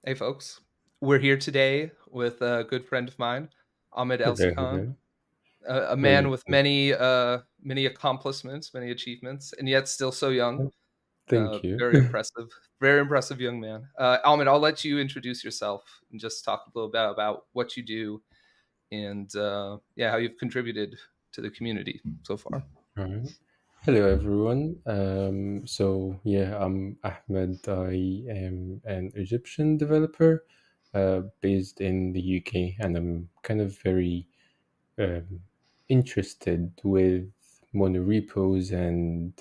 Hey, folks. We're here today with a good friend of mine, Ahmed Hello, Elsakaan, hello. a man Hey, with many accomplishments, many achievements, and yet still so young. thank you. Very impressive young man. Ahmed, I'll let you introduce yourself and just talk a little bit about what you do and yeah, how you've contributed to the community so far. All right. Hello, everyone. I'm Ahmed. I am an Egyptian developer based in the UK, and I'm kind of very um, interested with monorepos and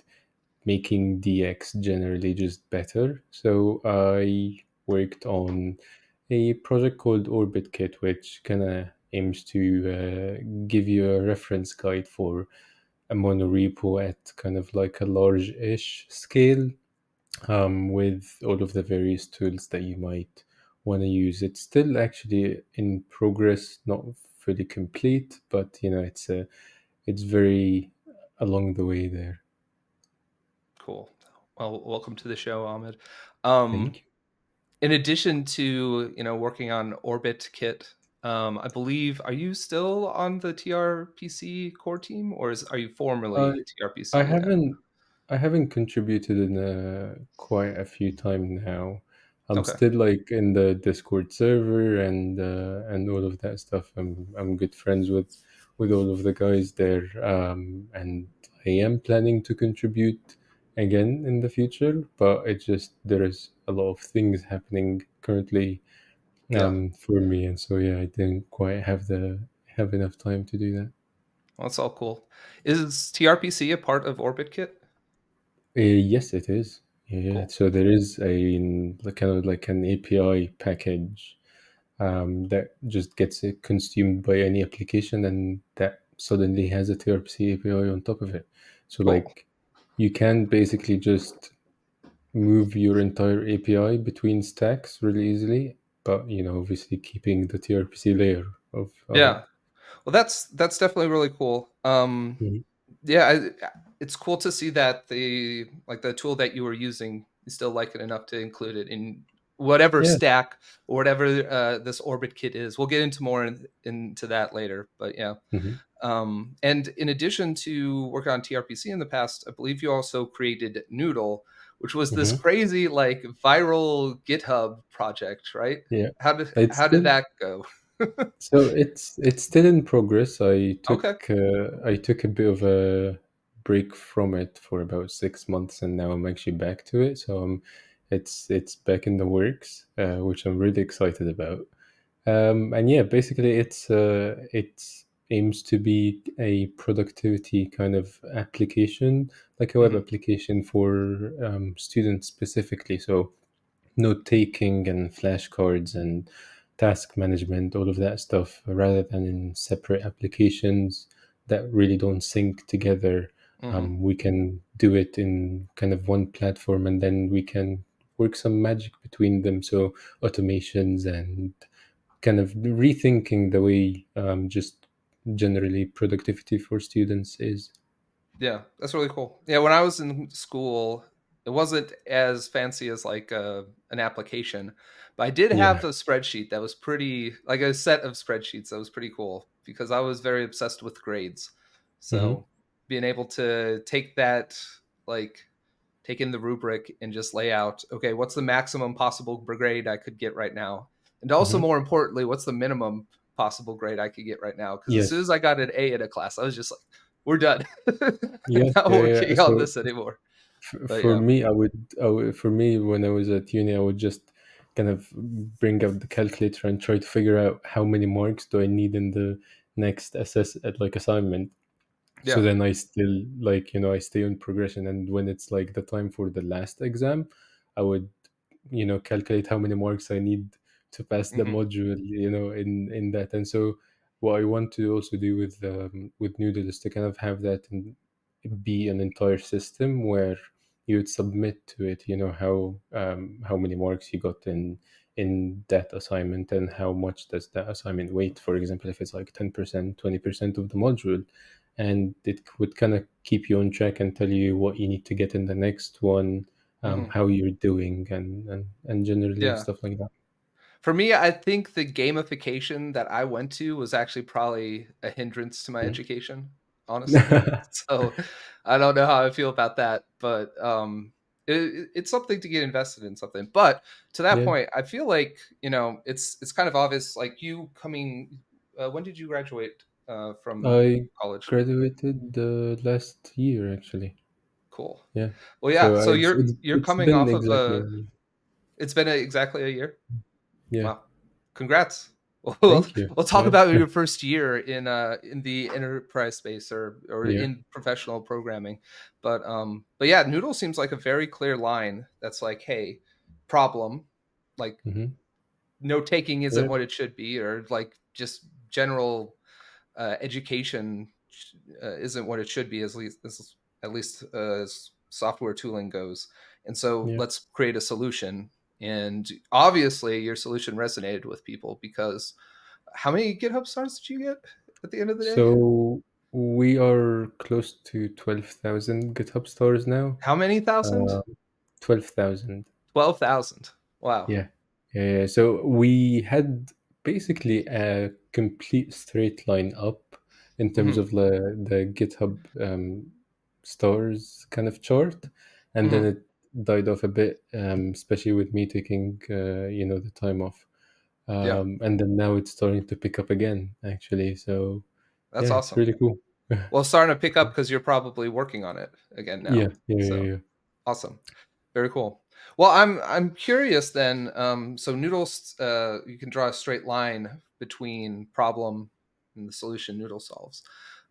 making DX generally just better. So I worked on a project called OrbitKit, which kind of aims to give you a reference guide for a monorepo at kind of like a large-ish scale, with all of the various tools that you might want to use. It's still actually in progress, not fully complete, but it's very along the way there. Cool. Well, welcome to the show, Ahmed. Thank you. In addition to, working on OrbitKit, I believe, are you still on the TRPC core team, or are you I formerly I TRPC now? haven't contributed in quite a few time now. I'm Okay, still like in the Discord server and all of that stuff. I'm good friends with all of the guys there, and I am planning to contribute again in the future. But it just there is a lot of things happening currently yeah, for me, and so yeah, I didn't quite have enough time to do that. well, that's all cool. Is TRPC a part of OrbitKit? Yes, it is. Yeah, Cool. so there is a like kind of like an API package that just gets it consumed by any application, and that suddenly has a TRPC API on top of it. So Cool. like you can basically just move your entire API between stacks really easily, but obviously keeping the TRPC layer of it. Yeah. Well, that's definitely really cool. Mhm. Yeah, it's cool to see that the tool that you were using, you still like it enough to include it in whatever Yeah. stack or whatever this Orbit kit is. We'll get into into that later, but yeah. Hmm. And in addition to working on TRPC in the past, I believe you also created Noodle, which was this Hmm. crazy like viral GitHub project, right? Yeah. How did It's how did still that go? So it's still in progress. Okay, I took a bit of a break from it for about 6 months, and now I'm actually back to it. So it's back in the works, which I'm really excited about. And yeah, basically it aims to be a productivity kind of application, like a web hmm, application for students specifically. So note taking and flashcards and task management, all of that stuff, rather than in separate applications that really don't sync together. hmm, We can do it in kind of one platform, and then we can work some magic between them. So automations and kind of rethinking the way just generally productivity for students is. yeah, that's really cool. Yeah, when I was in school, it wasn't as fancy as like an application, but I did Yeah. have a spreadsheet that was pretty, like a set of spreadsheets that was pretty cool because I was very obsessed with grades. Hmm. So being able to take that, like take in the rubric and just lay out, okay, what's the maximum possible grade I could get right now? And also, Hmm. more importantly, what's the minimum possible grade I could get right now? Because as soon Yes. as I got an A in a class, I was just like, we're done. I'm Yeah. not Yeah. Yeah. working on this anymore. But For yeah. me, for me, when I was at uni, I would just kind of bring out the calculator and try to figure out how many marks do I need in the next assignment. So Yeah. then I still I stay on progression, and when it's like the time for the last exam, I would calculate how many marks I need to pass the Hmm. module, in that. And so what I want to also do with Noodle is to kind of have that and be an entire system where you would submit to it, how many marks you got in that assignment, and how much does that assignment weight. For example, if it's like 10%, 20% of the module, and it would kind of keep you on track and tell you what you need to get in the next one, Hmm. how you're doing, and generally Yeah. stuff like that. For me, I think the gamification that I went to was actually probably a hindrance to my Mm. education, honestly. So, I don't know how I feel about that, but, it's something to get invested in something. But to that Yeah, point, I feel like, it's kind of obvious, like, you coming when did you graduate, from I college? graduated the last year actually. Cool. Yeah. Well, yeah, So so it's you're it's you're it's coming been off of exactly a a year. it's been exactly a year? Yeah. Wow. Congrats. We'll Thank you. we'll talk Yeah. about your first year in the enterprise space or Yeah. in professional programming. But yeah, Noodle seems like a very clear line that's like, hey, problem, like Hmm. note taking isn't Yeah. what it should be, or like just general education isn't what it should be, as software tooling goes. And so Yeah. let's create a solution. And obviously, your solution resonated with people because how many GitHub stars did you get at the end of the day? So we are close to 12,000 GitHub stores now. How many thousand? Uh, 12,000. 12,000. Wow. Yeah. Yeah. Yeah. So we had basically a complete straight line up in terms Hmm. of the GitHub stores kind of chart, and then Hmm. it died off a bit, especially with me taking the time off. Yeah, And then now it's starting to pick up again, actually. So that's yeah, it's awesome. really cool. Well, starting to pick up because you're probably working on it again Yeah, now. yeah, yeah, So yeah. awesome. Very cool. Well, I'm curious then. So Noodles, you can draw a straight line between problem and the solution Noodle solves.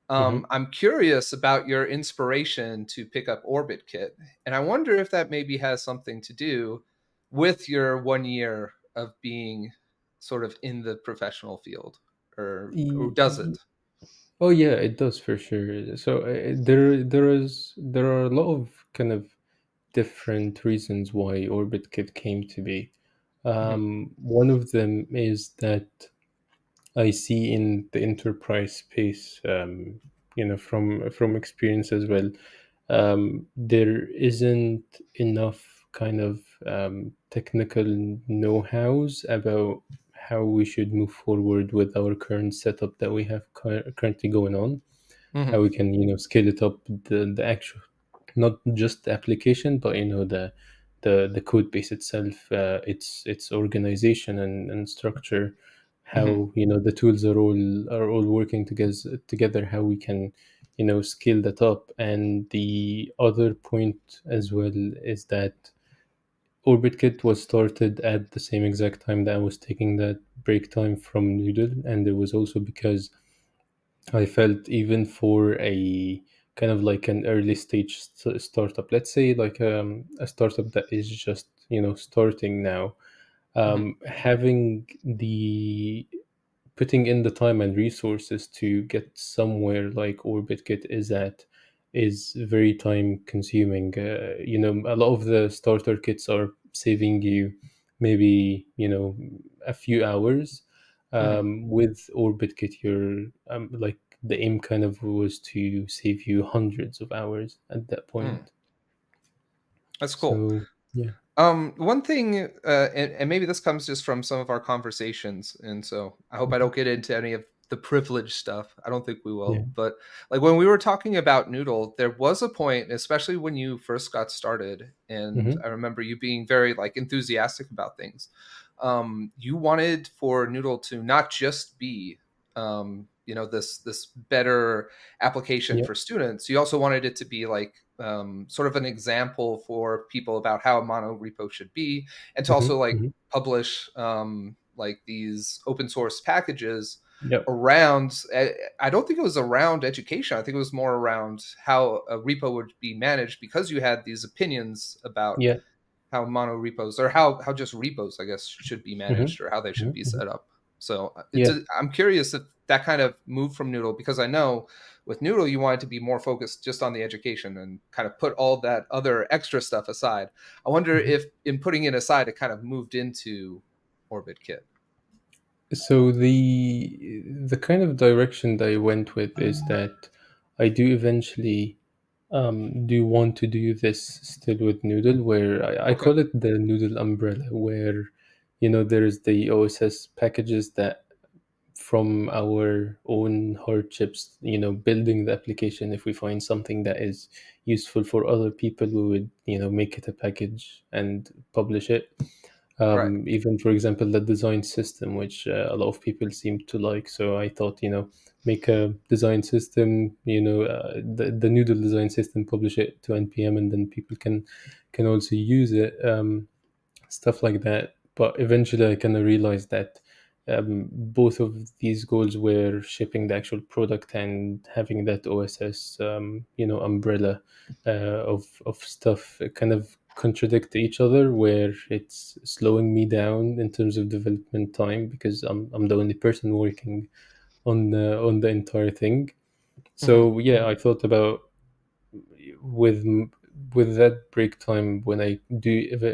Hmm. I'm curious about your inspiration to pick up OrbitKit, and I wonder if that maybe has something to do with your 1 year of being sort of in the professional field, or does it? Oh yeah, it does for sure. So there are a lot of kind of different reasons why OrbitKit came to be. Hmm. One of them is that I see in the enterprise space, from experience as well, there isn't enough kind of technical know-hows about how we should move forward with our current setup that we have currently going on, how Hmm. we can scale it up, the actual, not just the application, but the code base itself, its organization and structure, Hmm. how the tools are all working together, how we can scale that up. And the other point as well is that OrbitKit was started at the same exact time that I was taking that break time from Noodle, and it was also because I felt, even for a kind of like an early stage startup, let's say like a startup that is just starting now, Hmm. having the putting in the time and resources to get somewhere like OrbitKit is very time consuming. A lot of the starter kits are saving you maybe a few hours. Hmm. With OrbitKit, you're like, the aim kind of was to save you hundreds of hours at that Hmm. point. That's cool. So yeah. One thing, and maybe this comes just from some of our conversations, and so I hope I Mhm. don't get into any of the privileged stuff. I don't think we Yeah. will, but like when we were talking about Noodle, there was a point, especially when you first got started, and Hmm. I remember you being very like enthusiastic about things. You wanted for Noodle to not just be, this better application Yeah. for students. You also wanted it to be like sort of an example for people about how a mono repo should be, and to Hmm. also like Hmm. publish like these open source packages Yep. around. I don't think it was around education. I think it was more around how a repo would be managed, because you had these opinions about Yeah. how mono repos, or how just repos, I guess, should be Hmm. managed, or how they should Hmm. be Hmm. set up. So Yeah. I'm curious if that kind of moved from Noodle, because I know with Noodle you wanted to be more focused just on the education and kind of put all that other extra stuff aside. I wonder Mhm. if in putting it aside, it kind of moved into OrbitKit. So the kind of direction that I went with is that I do eventually do want to do this still with Noodle, where I Okay. call it the Noodle umbrella, where there's the OSS packages that from our own hardships, building the application, if we find something that is useful for other people, we would, make it a package and publish it. Right. Even for example, the design system, which a lot of people seem to like. So I thought, make a design system, the Noodle design system, publish it to npm, and then people can also use it. Stuff like that. But eventually, I kind of realized that both of these goals were shipping the actual product and having that OSS, umbrella of stuff kind of contradict each other, where it's slowing me down in terms of development time because I'm the only person working on the entire thing. Hmm. So yeah, I thought about with with that break time when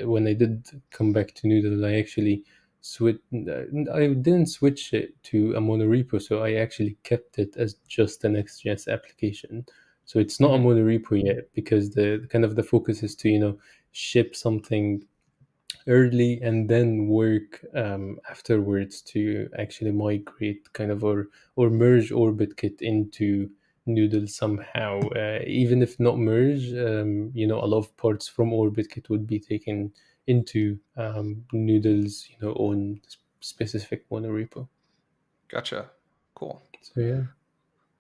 when I did come back to Noodle, I actually switch. I didn't switch it to a monorepo, so I actually kept it as just an XJS application. So it's not a Hmm. monorepo yet because the kind of the focus is to ship something early and then work afterwards to actually migrate kind of or merge OrbitKit into Noodle somehow. Even if not merge, a lot of parts from OrbitKit would be taken into Noodle's own specific monorepo. Gotcha. Cool. So yeah.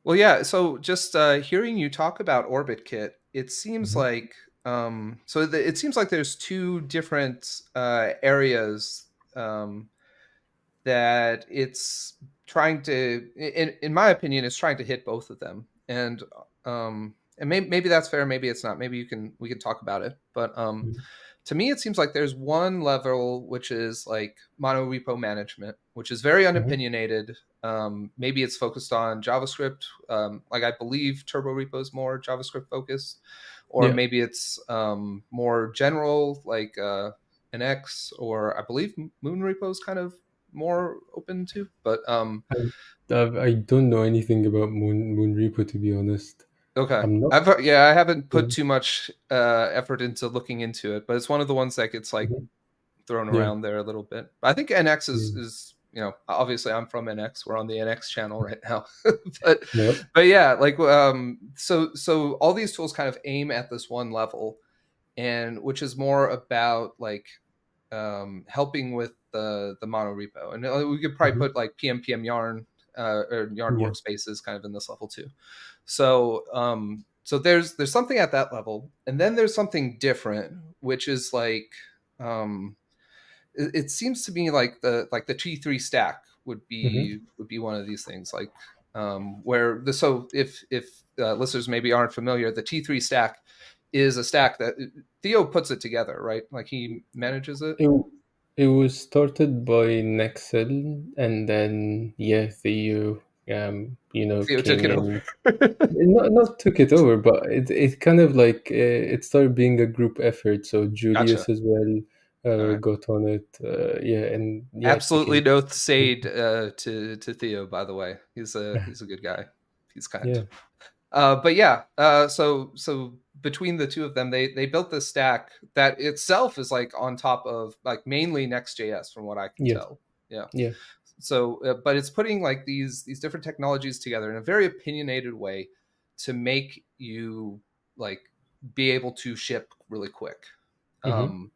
Well, yeah. So just hearing you talk about OrbitKit, it seems Mhm. like it seems like there's two different areas that it's trying to, in my opinion, it's trying to hit both of them, and maybe that's fair, maybe it's not. Maybe we can talk about it, but Mhm. to me, it seems like there's one level which is like mono repo management, which is very Mhm. unopinionated. Maybe it's focused on JavaScript. Like I believe Turbo Repo is more JavaScript focused, or Yeah. maybe it's more general, like NX, or I believe Moon Repo is kind of more open to. But I don't know anything about Moonrepo, to be honest. okay, I'm not. yeah, I haven't put Mhm. too much effort into looking into it, but it's one of the ones that gets like Mhm. thrown Yeah. around there a little bit. But I think NX Yeah. is obviously I'm from NX. We're on the NX channel right now, but Yep. yeah, like so all these tools kind of aim at this one level, and which is more about like helping with the mono repo, and we could probably Mhm. put like PM Yarn or Yarn Yeah. workspaces kind of in this level too. So so there's something at that level, and then there's something different, which is like um, it seems to me like the T3 stack Mhm. would be one of these things, like where the so if listeners maybe aren't familiar, the T3 stack is a stack that Theo puts it together, right? Like he manages it. It it was started by Nexel, and then yeah, Theo, Theo took came it over. in. Not took it over, but it kind of like it started being a group effort. So Gotcha. Julius as well All right. got on it. Yeah, and yeah, it Absolutely became. no shade to Theo, by the way. He's a good guy. He's kind. Yeah. But yeah, so between the two of them, they built this stack that itself is like on top of like mainly Next.js, from what I can Yes. tell. Yeah. Yeah. So, but it's putting like these different technologies together in a very opinionated way to make you like be able to ship really quick. Mm-hmm. Um,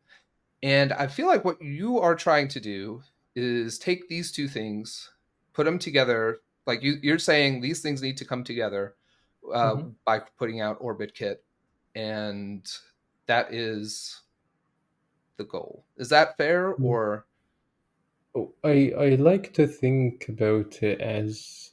and I feel like what you are trying to do is take these two things, put them together. Like you're saying, these things need to come together Mm-hmm. by putting out OrbitKit, and that is the goal. Is that fair or? Oh, I like to think about it as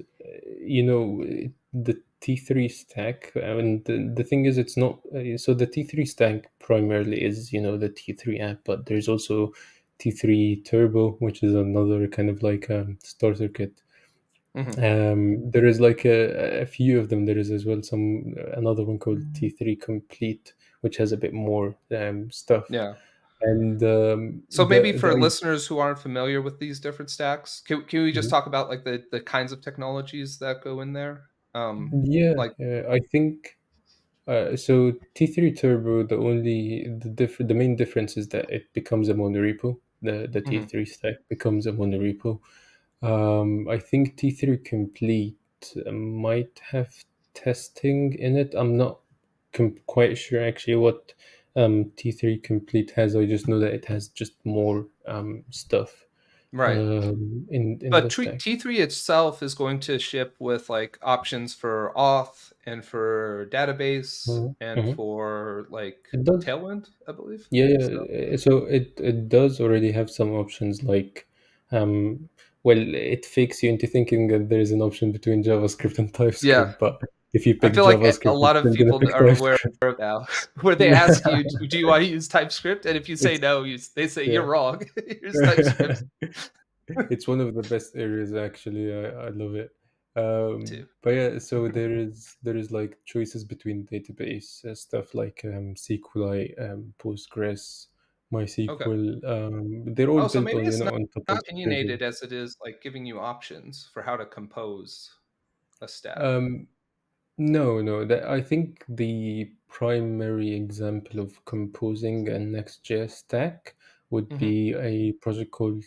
the T3 stack, and the thing is, it's not so the T3 stack primarily is the T3 app, but there's also T3 Turbo, which is another kind of like starter kit. Mhm. There is like a few of them. There is as well some another one called T3 Complete, which has a bit more stuff. Yeah. And So maybe for listeners who aren't familiar with these different stacks, can we just Mhm. talk about like the kinds of technologies that go in there? Yeah, Like I think so. T3 Turbo, the main difference is that it becomes a monorepo. the Hmm. T3 stack becomes a monorepo. I think T3 Complete might have testing in it. I'm not quite sure actually what T3 Complete has. I just know that it has just more stuff Right. in But the stack. T3 itself is going to ship with like options for auth and for database and Mhm. for like It does. Tailwind, I believe. Yeah, So yeah. So it does already have some options like, um, well, it fakes you into thinking that there is an option between JavaScript and yeah, TypeScript, but if you I pick feel like a JavaScript, it's lot of still gonna people pick are aware TypeScript. of now, where they ask you, "Do you want to use TypeScript?" And if you say It's no, they say you're yeah. wrong. Here's TypeScript It's one of the best areas actually. I love it. too. But yeah, so there is like choices between database stuff like SQLite, Postgres, Okay. MySQL. They're all Oh, so built maybe on it's not on top of Azure. opinionated as it is like giving you options for how to compose a stack. Um, No, no. That I think the primary example of composing a Next.js stack would Hmm. be a project called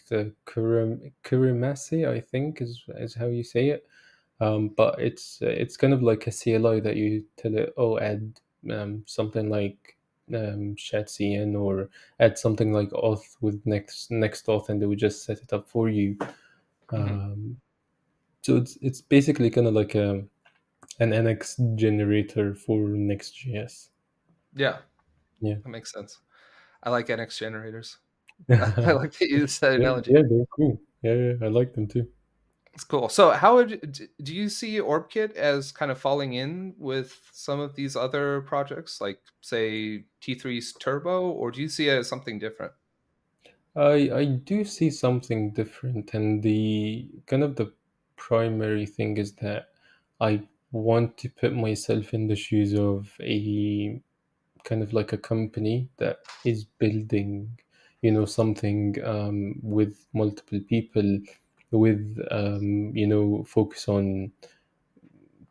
Kurimase, I think is how you say it. But it's kind of like a CLI that you tell it, oh, add something like ShatCN or add something like auth with next auth, and they would just set it up for you. Hmm. Um, so it's basically kind of like an NX generator for Next.js. Yeah, Yeah. that makes sense. I like NX generators. I yeah, like to use that analogy. yeah, they're cool. Yeah, yeah, I like them too. It's cool. So, how do you see OrbKit as kind of falling in with some of these other projects, like say T3's Turbo, or do you see it as something different? I do see something different, and the kind of the primary thing is that I want to put myself in the shoes of a kind of like a company that is building, something with multiple people, with focus on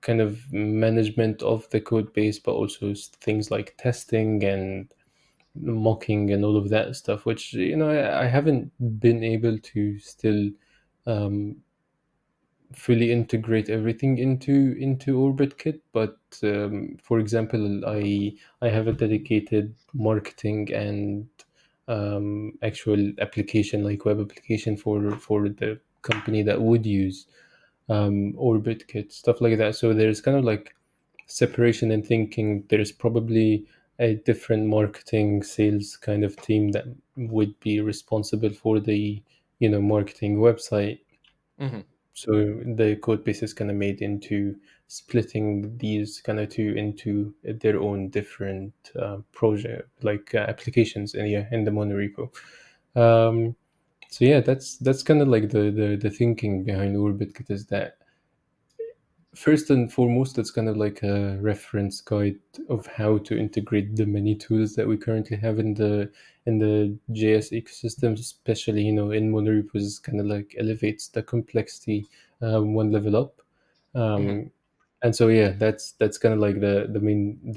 kind of management of the code base, but also things like testing and mocking and all of that stuff, which I haven't been able to still um, fully integrate everything into OrbitKit. But for example, I have a dedicated marketing and actual application, like web application for the company that would use OrbitKit, stuff like that. So there's kind of like separation in thinking. There's probably a different marketing sales kind of team that would be responsible for the marketing website. Hmm. So the code base is kind of made into splitting these kind of two into their own different project like applications in the monorepo. um, so yeah, that's kind of like the thinking behind OrbitKit is that first and foremost, it's kind of like a reference guide of how to integrate the many tools that we currently have in the JS ecosystem, especially in monorepos. Kind of like elevates the complexity one level up, Hmm. um, and so yeah, that's kind of like the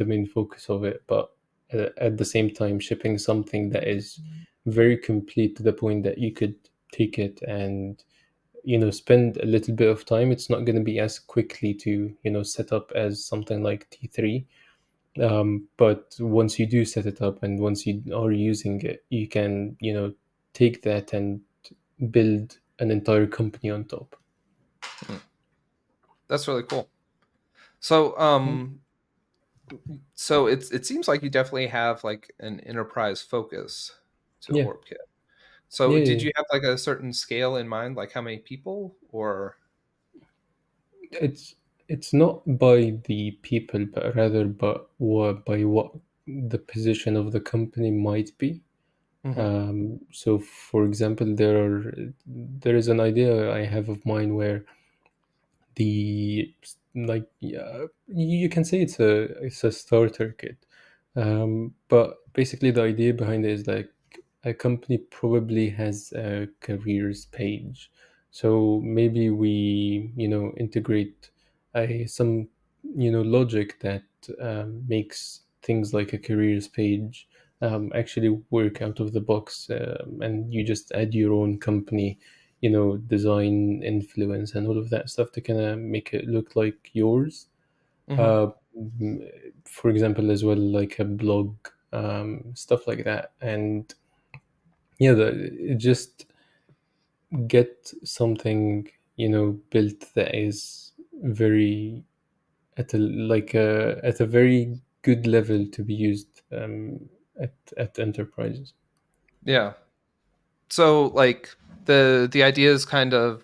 main focus of it. But at the same time, shipping something that is very complete to the point that you could take it and spend a little bit of time. It's not going to be as quickly to set up as something like T3, but once you do set it up and once you are using it, you can take that and build an entire company on top. That's really cool. So, Mm. it seems like you definitely have like an enterprise focus to Yeah, OrbKit. So, yeah, did yeah. you have like a certain scale in mind, like how many people, or? It's not by the people, but rather by what the position of the company might be. Hmm. So, for example, there is an idea I have of mine where the like yeah, you can say it's a starter kit, but basically the idea behind it is like a company probably has a careers page, so maybe we integrate some logic that makes things like a careers page actually work out of the box, and you just add your own company, design, influence, and all of that stuff to kind of make it look like yours. Hmm. uh, for example, as well, like a blog, stuff like that. And yeah, just get something, built that is very at a very good level to be used, at enterprises. Yeah. So like the idea is kind of,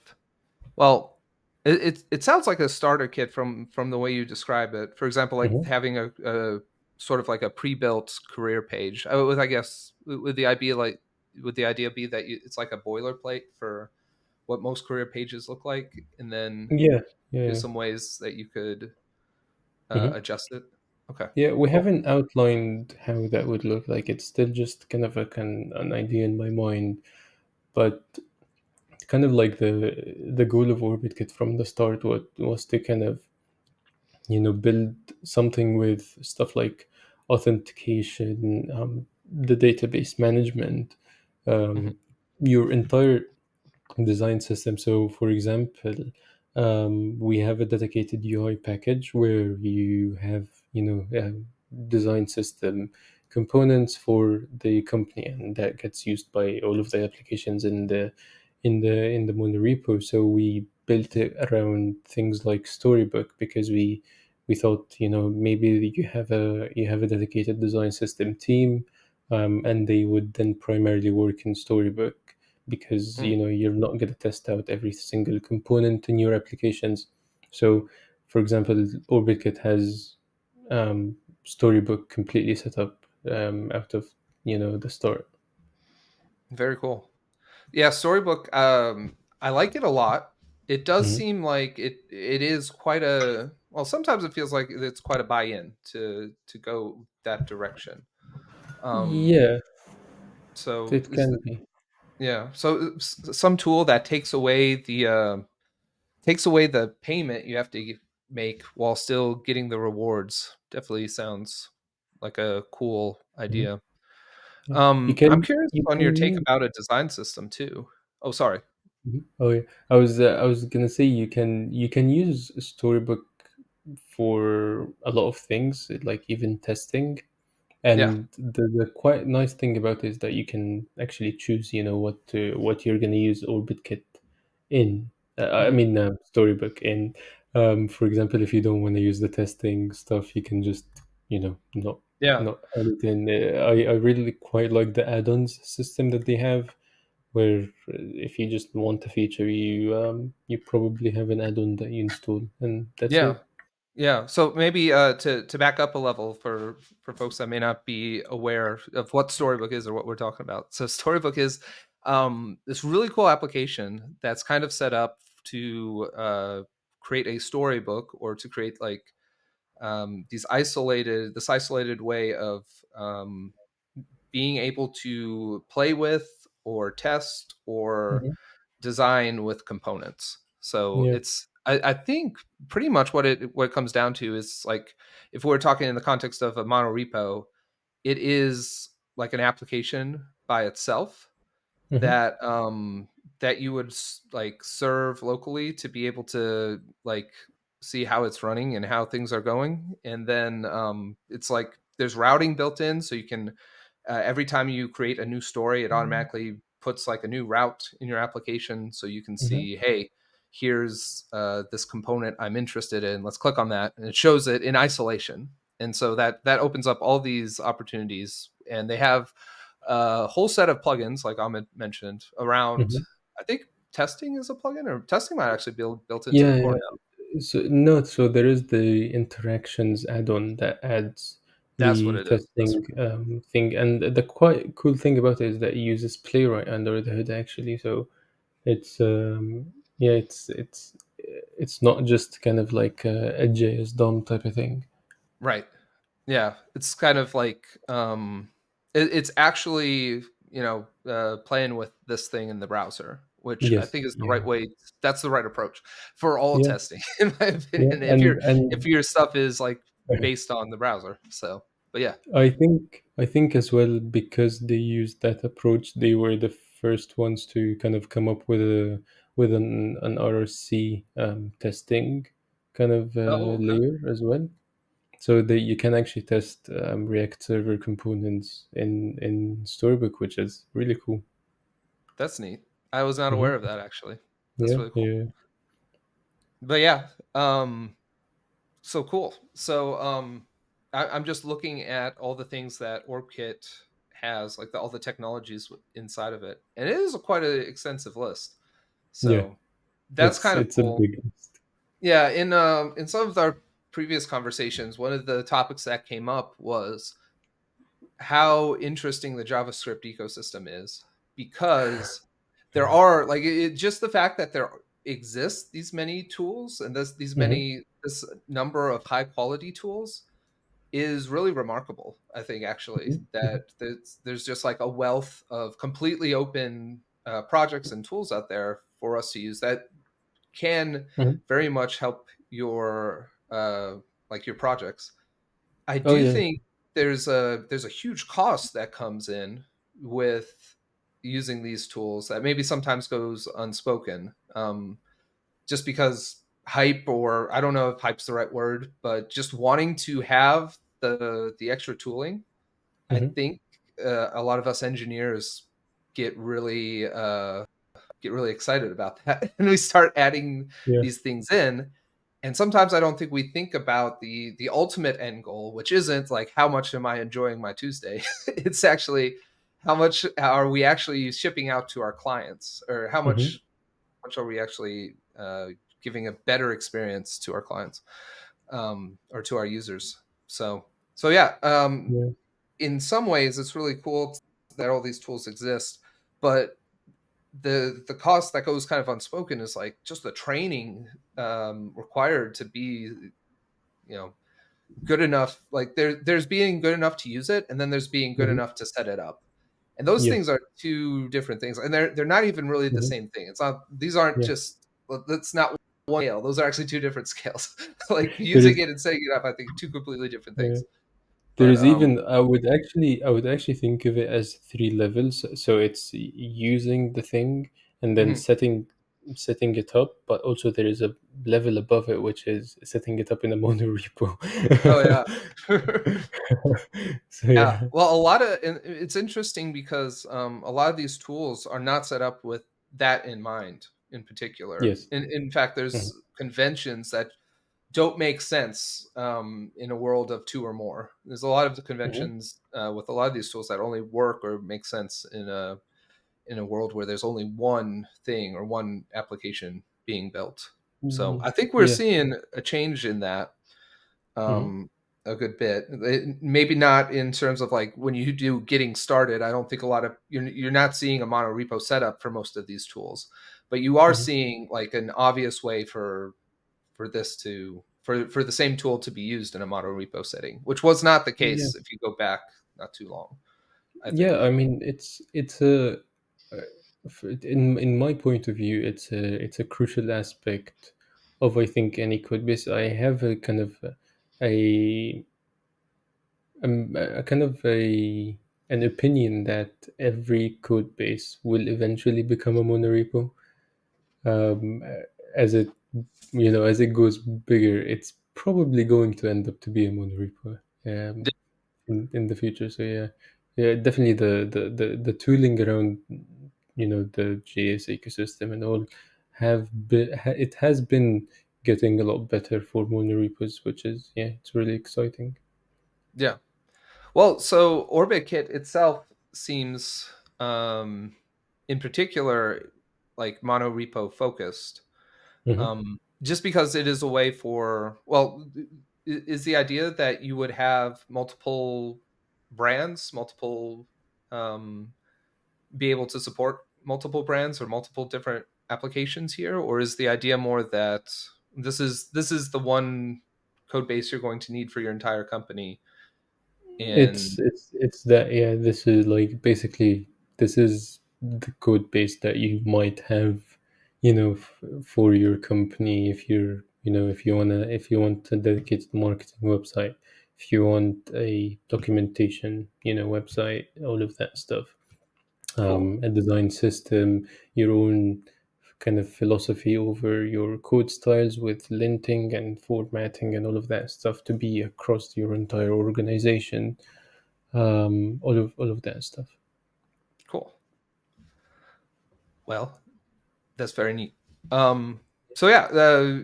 well, it sounds like a starter kit from the way you describe it. For example, like Mhm. having a sort of like a pre-built career page. With, I guess, with the idea, like, would the idea be that it's like a boilerplate for what most career pages look like, and then Yeah, here's yeah. some ways that you could Mhm. adjust it. Okay, Yeah, we cool. haven't outlined how that would look like. It's still just kind of an idea in my mind, but kind of like the goal of OrbitKit from the start was to kind of, build something with stuff like authentication, the database management, Hmm. um, your entire design system. So, for example, we have a dedicated UI package where you have, design system components for the company, and that gets used by all of the applications in the monorepo. So we built it around things like Storybook, because we thought, maybe you have a dedicated design system team, and they would then primarily work in Storybook, because Mm. you're not going to test out every single component in your applications. So, for example, OrbitKit has, Storybook completely set up, out of the start. Very cool. Yeah, Storybook. I like it a lot. It does Mhm. seem like it is quite a, well. Sometimes it feels like it's quite a buy-in to go that direction. Um, Yeah, so it is can it, be. yeah. So some tool that takes away the payment you have to make while still getting the rewards definitely sounds like a cool Mhm. idea. Yeah. You I'm can curious you on your can take use. about a design system too. Oh, sorry. Mhm. Oh yeah, I was gonna say you can use Storybook for a lot of things, like even testing. Yeah. And the quite nice thing about it is that you can actually choose, what you're gonna use OrbitKit in. I Mhm. mean, Storybook in. For example, if you don't want to use the testing stuff, you can just, not Yeah. not add it in. I really quite like the add-ons system that they have, where, if you just want a feature, you probably have an add-on that you install, and that's Yeah. it. Yeah. So maybe to back up a level for folks that may not be aware of what Storybook is or what we're talking about. So Storybook is this really cool application that's kind of set up to create a storybook, or to create like this isolated way of um, being able to play with or test or Mhm. design with components. So Yeah. it's, I think pretty much what it comes down to is like, if we're talking in the context of a monorepo, it is like an application by itself Hmm. that that you would like serve locally to be able to like see how it's running and how things are going. And then it's like there's routing built in, so you can every time you create a new story, it automatically puts like a new route in your application, so you can Hmm. see, hey, here's this component I'm interested in, let's click on that, and it shows it in isolation. And so that opens up all these opportunities. And they have a whole set of plugins, like Ahmed mentioned, around. Hmm. I think testing is a plugin, or testing might actually be built into the Yeah, core yeah. now. So no, so there is the interactions add-on that adds That's what the it is. That's testing, thing, and the quite cool thing about it is that it uses Playwright under the hood, actually. So it's, yeah, it's not just kind of like a JS DOM type of thing. right. Yeah, it's kind of like it's actually, playing with this thing in the browser, which I Yes, think is the yeah, right way. That's the right approach for all yeah, testing, in my yeah, opinion. If and your stuff is like based on the browser, so. But yeah. I think as well, because they used that approach, they were the first ones to kind of come up with an RRC testing kind of Oh, okay. layer as well, so that you can actually test React Server components in Storybook, which is really cool. That's neat. I was not aware of Hmm. that actually. That's Yeah, really cool. yeah. But yeah, so cool. So I'm just looking at all the things that OrbKit has, like all the technologies inside of it, and it is quite an extensive list. Yeah, So that's it's kind of it's a cool. big list. Yeah, in some of our previous conversations, one of the topics that came up was how interesting the JavaScript ecosystem is, because there are like just the fact that there exist these many tools and Hmm. this number of high quality tools is really remarkable. I think actually Hmm. Hmm. that there's just like a wealth of completely open projects and tools out there for us to use that can Hmm. very much help your like your projects. I Oh do yeah. think there's a huge cost that comes in with using these tools that maybe sometimes goes unspoken, just because hype, or I don't know if hype's the right word, but just wanting to have the extra tooling. I Hmm. think a lot of us engineers get really get really excited about that and we start adding Yeah. these things in, and sometimes I don't think we think about the ultimate end goal, which isn't like how much am I enjoying my Tuesday. It's actually how much are we actually shipping out to our clients, or how Hmm. much are we actually giving a better experience to our clients, or to our users. So yeah, Yeah. in some ways it's really cool that all these tools exist, but the cost that goes kind of unspoken is like just the training required to be, you know, good enough. Like there's being good enough to use it, and then there's being good Hmm. enough to set it up, and those Yeah. things are two different things, and they're not even really the Hmm. same thing. It's not, these aren't Yeah. just, that's not one scale. Those are actually two different scales. Like There using is. it and setting it up, I think two completely different Yeah. things. There But is even, I would actually think of it as three levels. So it's using the thing and then mhm. setting it up, but also there is a level above it which is setting it up in a monorepo. Oh yeah. So Yeah, yeah. well, a lot of, and it's interesting because a lot of these tools are not set up with that in mind in particular. Yes. In fact, Mhm. there's conventions that don't make sense in a world of two or more. There's a lot of the Mhm. conventions with a lot of these tools that only work or make sense in a world where there's only one thing or one application being built. So Mm, I think we're yeah. seeing a change in that, Mhm. um, a good bit. Maybe not in terms of like when you do getting started. I don't think a lot of, you're not seeing a mono repo setup for most of these tools, but you are Mhm. seeing like an obvious way for this to for the same tool to be used in a mono repo setting, which was not the Yeah. case if you go back not too long, I Yeah, think. I mean, it's a in my point of view, it's a crucial aspect of, I think, any code base. I have a kind of a a kind of a an opinion that every code base will eventually become a monorepo. Um, as it as it goes bigger, it's probably going to end up to be a monorepo. In the future. So yeah, yeah, definitely the tooling around the JS ecosystem and all it has been getting a lot better for monorepos, which is yeah, it's really exciting. Yeah. Well, so OrbitKit itself seems, in particular, like mono repo focused, Hmm. just because it is a way for, well, is the idea that you would have multiple brands, multiple, um, be able to support multiple brands or multiple different applications here, or is the idea more that this is the one code base you're going to need for your entire company? It's And it's it's that yeah. This is like basically this is the code base that you might have, for your company if you're if you want a dedicated marketing website. if you want a documentation, website, all of that stuff, Cool. a design system, your own kind of philosophy over your code styles with linting and formatting and all of that stuff to be across your entire organization, all of that stuff. Cool. Well, that's very neat. Um, so yeah,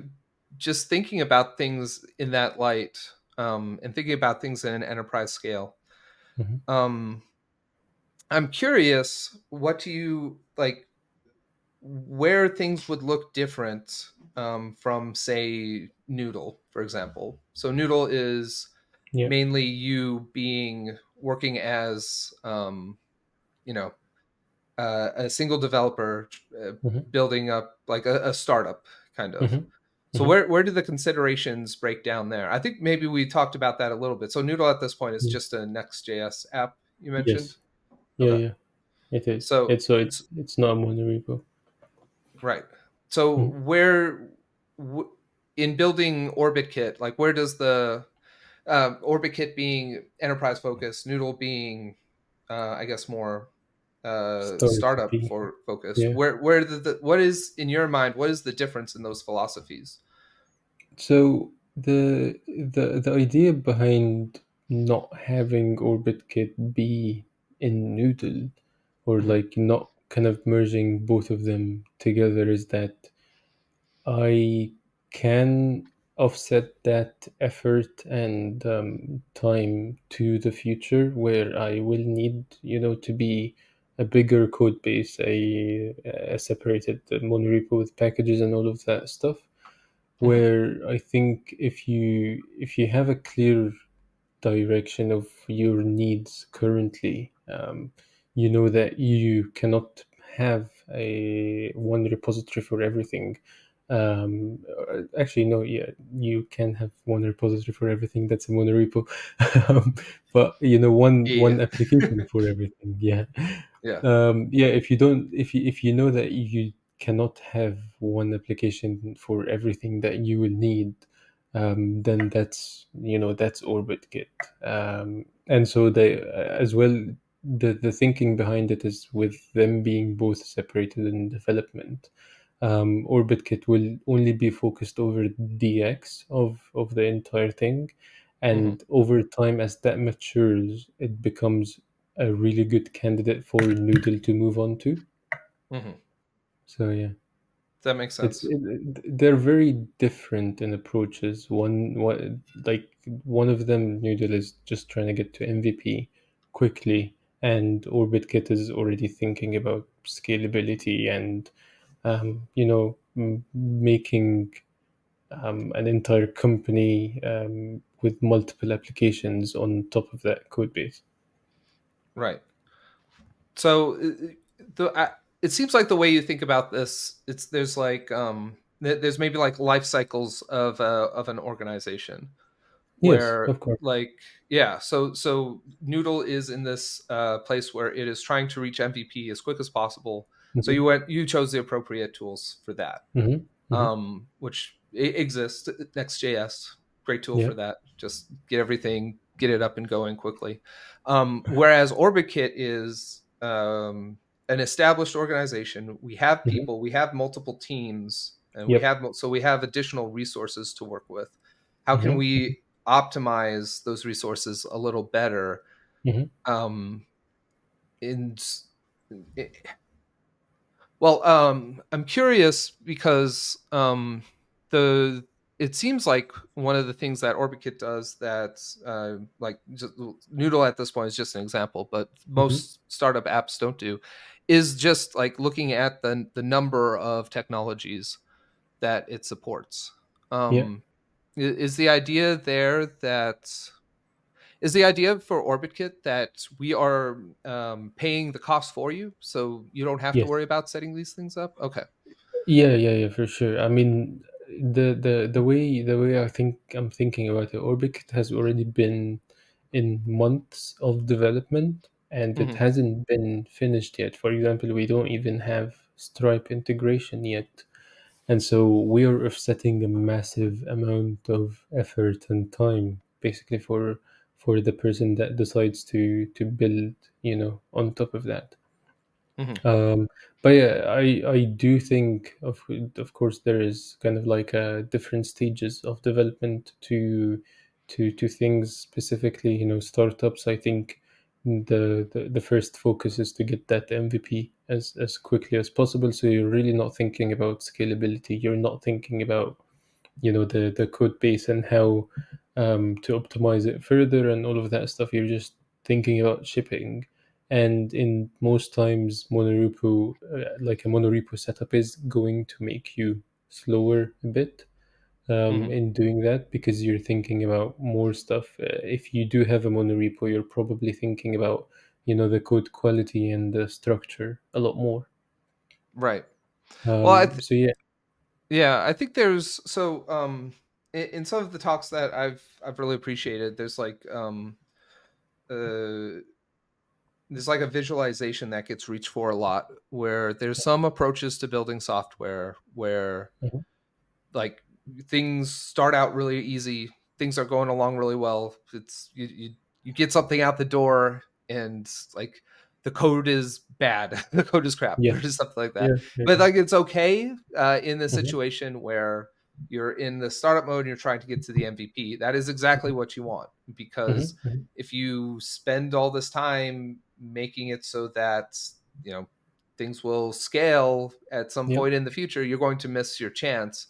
just thinking about things in that light, and thinking about things in an enterprise scale. Hmm. Um, I'm curious, what do you like? Where things would look different from, say, Noodle, for example. So Noodle is Yeah. mainly you being working as you know a single developer, uh, Hmm. building up like a startup kind of. Hmm. So Hmm. where do the considerations break down there? I think maybe we talked about that a little bit. So Noodle at this point is Yeah. just a Next.js app you mentioned. Yes. Yeah. Okay. Yeah. It is. So It's so it's not a monorepo. right. So Mhm. where in building OrbitKit, like where does the OrbitKit being enterprise focused, Noodle being, I guess, more Started to startup be. for focused? Yeah. Where what is in your mind? What is the difference in those philosophies? So the idea behind not having OrbitKit be in Noodle, or Hmm. like not kind of merging both of them together, is that I can offset that effort and time to the future where I will need, to be a bigger code base, a separated monorepo with packages and all of that stuff. Hmm. Where I think if you have a clear direction of your needs currently, you know that you cannot have a one repository for everything. Actually, no, yeah, you can have one repository for everything. That's a monorepo. But one Yeah. application for everything. Yeah. Yeah. Yeah, if you know that you cannot have one application for everything that you will need, then that's OrbitKit. And so they as well, the thinking behind it is with them being both separated in development. OrbitKit will only be focused over DX of the entire thing, Hmm. and over time, as that matures, it becomes a really good candidate for Noodle to move on to. Hmm. So yeah. That makes It's sense. they're very different in approaches. Like one of them, Noodle is just trying to get to MVP quickly, and OrbitKit is already thinking about scalability and making an entire company with multiple applications on top of that code base. Right. So it seems like the way you think about this, it's there's like there's maybe like life cycles of an organization Yes, where of course. like yeah, so Noodle is in this place where it is trying to reach MVP as quick as possible. So Hmm. you chose the appropriate tools for that, Hmm. Hmm. which exists. Next.js, great tool Yeah. for that. Just get it up and going quickly. Whereas OrbitKit is an established organization. We have Hmm. people, we have multiple teams, and Yep. we have additional resources to work with. How can Hmm. we optimize those resources a little better? Hmm. Um, in Well, I'm curious because the it seems like one of the things that OrbitKit does that like just, Noodle at this point is just an example, but Hmm. most startup apps don't do, is just like looking at the number of technologies that it supports. Yeah. Is the idea there that is the idea for OrbitKit that we are paying the cost for you, so you don't have to Yes. worry about setting these things up? Okay. Yeah, yeah, yeah, for sure. I mean, the way I'm thinking about it, Orbit has already been in months of development, and it Hmm. hasn't been finished yet. For example, we don't even have Stripe integration yet, and so we are offsetting a massive amount of effort and time basically for the person that decides to build, on top of that. Hmm. um, but yeah, I do think of course there is kind of like different stages of development to things, specifically, startups. I think the first focus is to get that MVP as quickly as possible. So you're really not thinking about scalability. You're not thinking about, the code base and how to optimize it further and all of that stuff. You're just thinking about shipping. And in most times, monorepo, like a monorepo setup, is going to make you slower a bit Hmm. in doing that, because you're thinking about more stuff. If you do have a monorepo, you're probably thinking about, the code quality and the structure a lot more. Right. Well, So yeah. yeah, I think there's so in some of the talks that I've really appreciated, uh there's like a visualization that gets reached for a lot, where there's some approaches to building software where Mhm. like things start out really easy, things are going along really well, it's you get something out the door, and like the code is bad, the code is crap Yeah, or just something like that, yeah, yeah. but like it's okay in the Hmm. situation where you're in the startup mode and you're trying to get to the MVP. That is exactly what you want, because Hmm. Hmm. if you spend all this time making it so that you know things will scale at some Yep, point in the future, you're going to miss your chance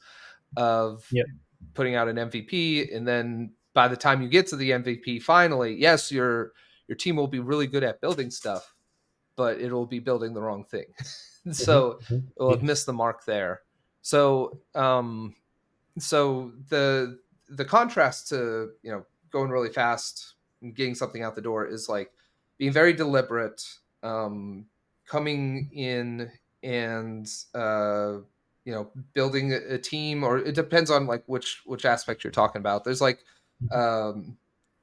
of yep. putting out an MVP. And then by the time you get to the MVP, finally, yes, your team will be really good at building stuff, but it'll be building the wrong thing. Hmm. So Hmm. it will have Yes. missed the mark there. So the contrast to going really fast and getting something out the door is like being very deliberate, um coming in and building a team, or it depends on like which aspect you're talking about. There's like Mhm. um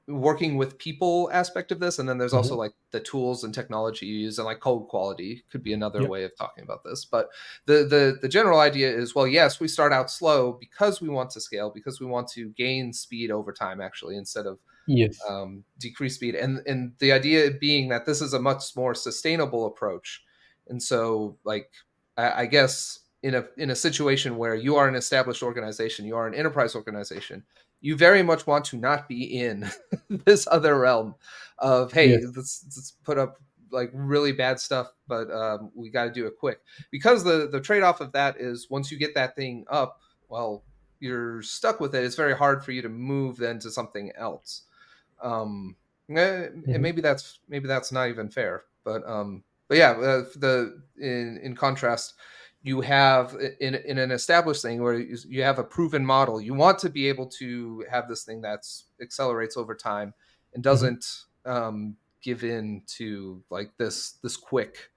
working with people aspect of this, and then there's also Mhm. like the tools and technology you use, and like code quality could be another Yep. way of talking about this. But the general idea is, well, yes, we start out slow because we want to scale, because we want to gain speed over time, actually, instead of Yes. decrease speed. And the idea being that this is a much more sustainable approach. And so, like, I guess in a situation where you are an established organization, you are an enterprise organization, you very much want to not be in this other realm of, hey, Yes. let's put up like really bad stuff, but we got to do it quick, because the trade off of that is once you get that thing up, well, you're stuck with it. It's very hard for you to move then to something else. And Mhm. maybe that's not even fair, but yeah, the in contrast, you have in an established thing where you have a proven model, you want to be able to have this thing that's accelerates over time and Mhm. doesn't give in to like this quick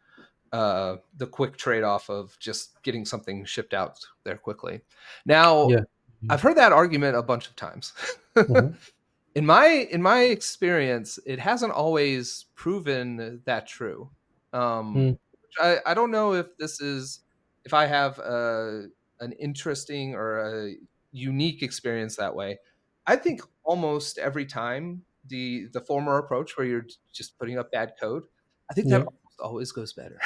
the quick trade-off of just getting something shipped out there quickly. Now, Yeah. Yeah. I've heard that argument a bunch of times. Mhm. In my experience, it hasn't always proven that true. Mm. I don't know if this is if I have an interesting or a unique experience that way. I think almost every time the former approach where you're just putting up bad code, I think that Yeah. almost always goes better.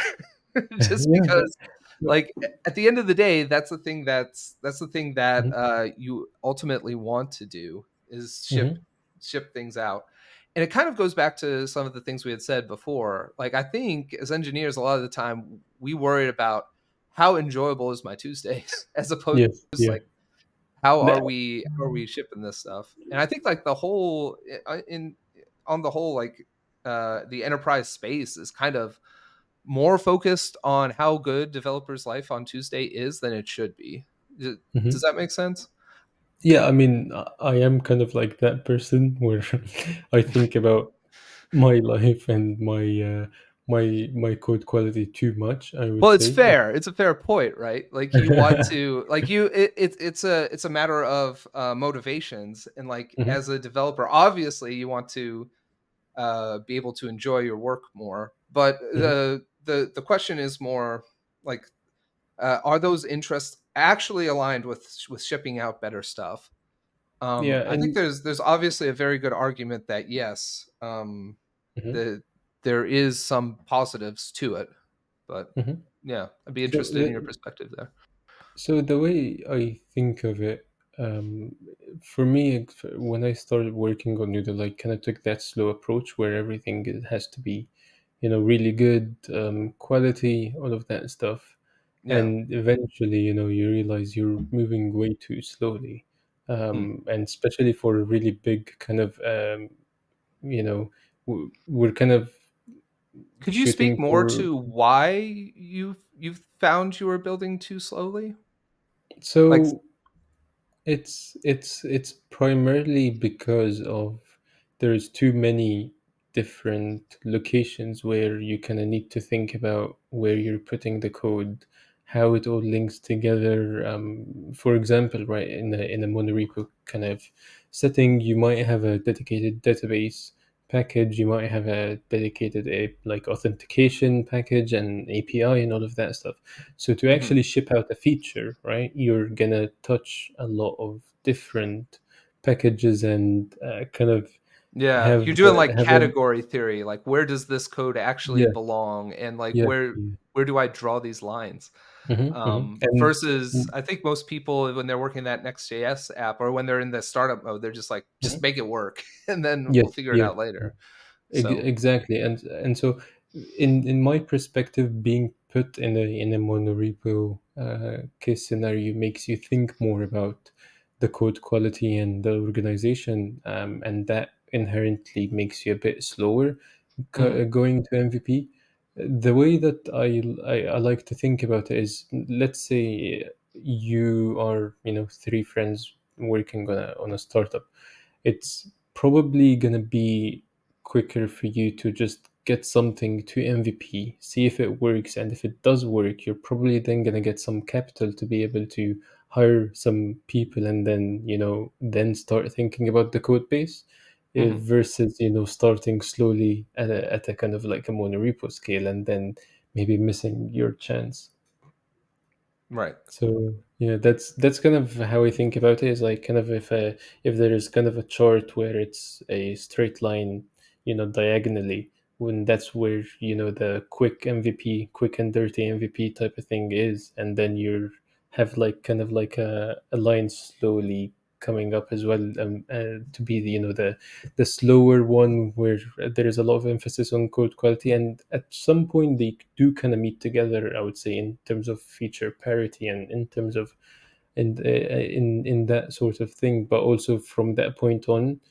Just Yeah. Yeah. because Yep. like at the end of the day, that's the thing that Mhm. you ultimately want to do is ship Mhm. ship things out. And it kind of goes back to some of the things we had said before. Like I think as engineers, a lot of the time we worry about how enjoyable is my Tuesday as opposed Yes. to Yeah. like how are That. we shipping this stuff. And I think like the whole in on the whole, like the enterprise space is kind of more focused on how good developers' life on Tuesday is than it should be. Does Mhm. that make sense? Yeah. I mean, I am kind of like that person where I think about my life and my code quality too much, I would Well, it's say. fair. It's a fair point, right? Like you want to, like it's a matter of motivations, and like Mhm. as a developer, obviously you want to be able to enjoy your work more. But Mhm. the question is more like, are those interests actually aligned with shipping out better stuff? Yeah, I think and there's obviously a very good argument that yes, mhm, the there is some positives to it, but mhm. yeah, I'd be So interested in your perspective there. the way I think of it, um, for me, when I started working on Noodle, I kind of took that slow approach where everything has to be, really good quality, all of that stuff, Yeah. and eventually, you realize you're moving way too slowly, Hmm. and especially for a really big kind of, you know, we're kind of Could you speak shooting more for. to why you found you were building too slowly? Like, So it's primarily because of there's too many different locations where you kind of need to think about where you're putting the code, how it all links together. For example, right in a monorepo kind of setting, you might have a dedicated database package, you might have a dedicated like authentication package and API and all of that stuff. So to mhm. actually ship out a feature, right, you're gonna touch a lot of different packages and kind of Yeah, have you're doing like have a category theory, like where does this code actually yeah, belong, and like yeah, yeah. where do I draw these lines? And Versus, I think most people when they're working that Next.js app or when they're in the startup mode, they're just like, just mhm. make it work, and then we'll Yes, figure it yeah. out later. So, Exactly, and so in my perspective, being put in a monorepo case scenario makes you think more about the code quality and the organization, and that inherently makes you a bit slower mhm, going to MVP. The way that I like to think about it is, let's say you are, three friends working on a startup. It's probably gonna be quicker for you to just get something to MVP, see if it works, and if it does work, you're probably then gonna get some capital to be able to hire some people and then then start thinking about the code base, mhm, versus starting slowly at a kind of like a monorepo scale and then maybe missing your chance. right. So yeah, that's kind of how I think about it. Is like kind of if there is kind of a chart where it's a straight line, diagonally, when that's where the quick MVP, quick and dirty MVP type of thing is, and then you have like kind of like a line slowly coming up as well, to be the slower one where there is a lot of emphasis on code quality, and at some point they do kind of meet together, I would say, in terms of feature parity and in terms of in that sort of thing. But also from that point on,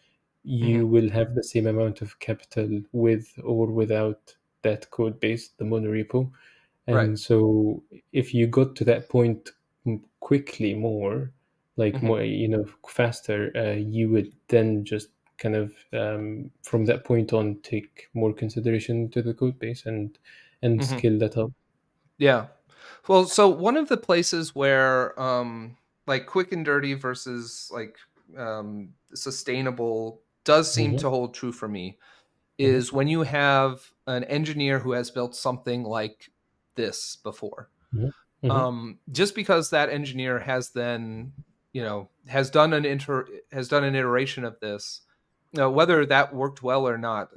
you Mhm, will have the same amount of capital with or without that code base, the monorepo. right. And so if you got to that point quickly, more like Mhm, more, faster, you would then just kind of from that point on take more consideration to the code base and mhm. scale that up. Yeah. Well, so one of the places where like quick and dirty versus like sustainable does seem Hmm. to hold true for me Hmm. is when you have an engineer who has built something like this before. Hmm. Hmm. Just because that engineer has then, has done has done an iteration of this, whether that worked well or not,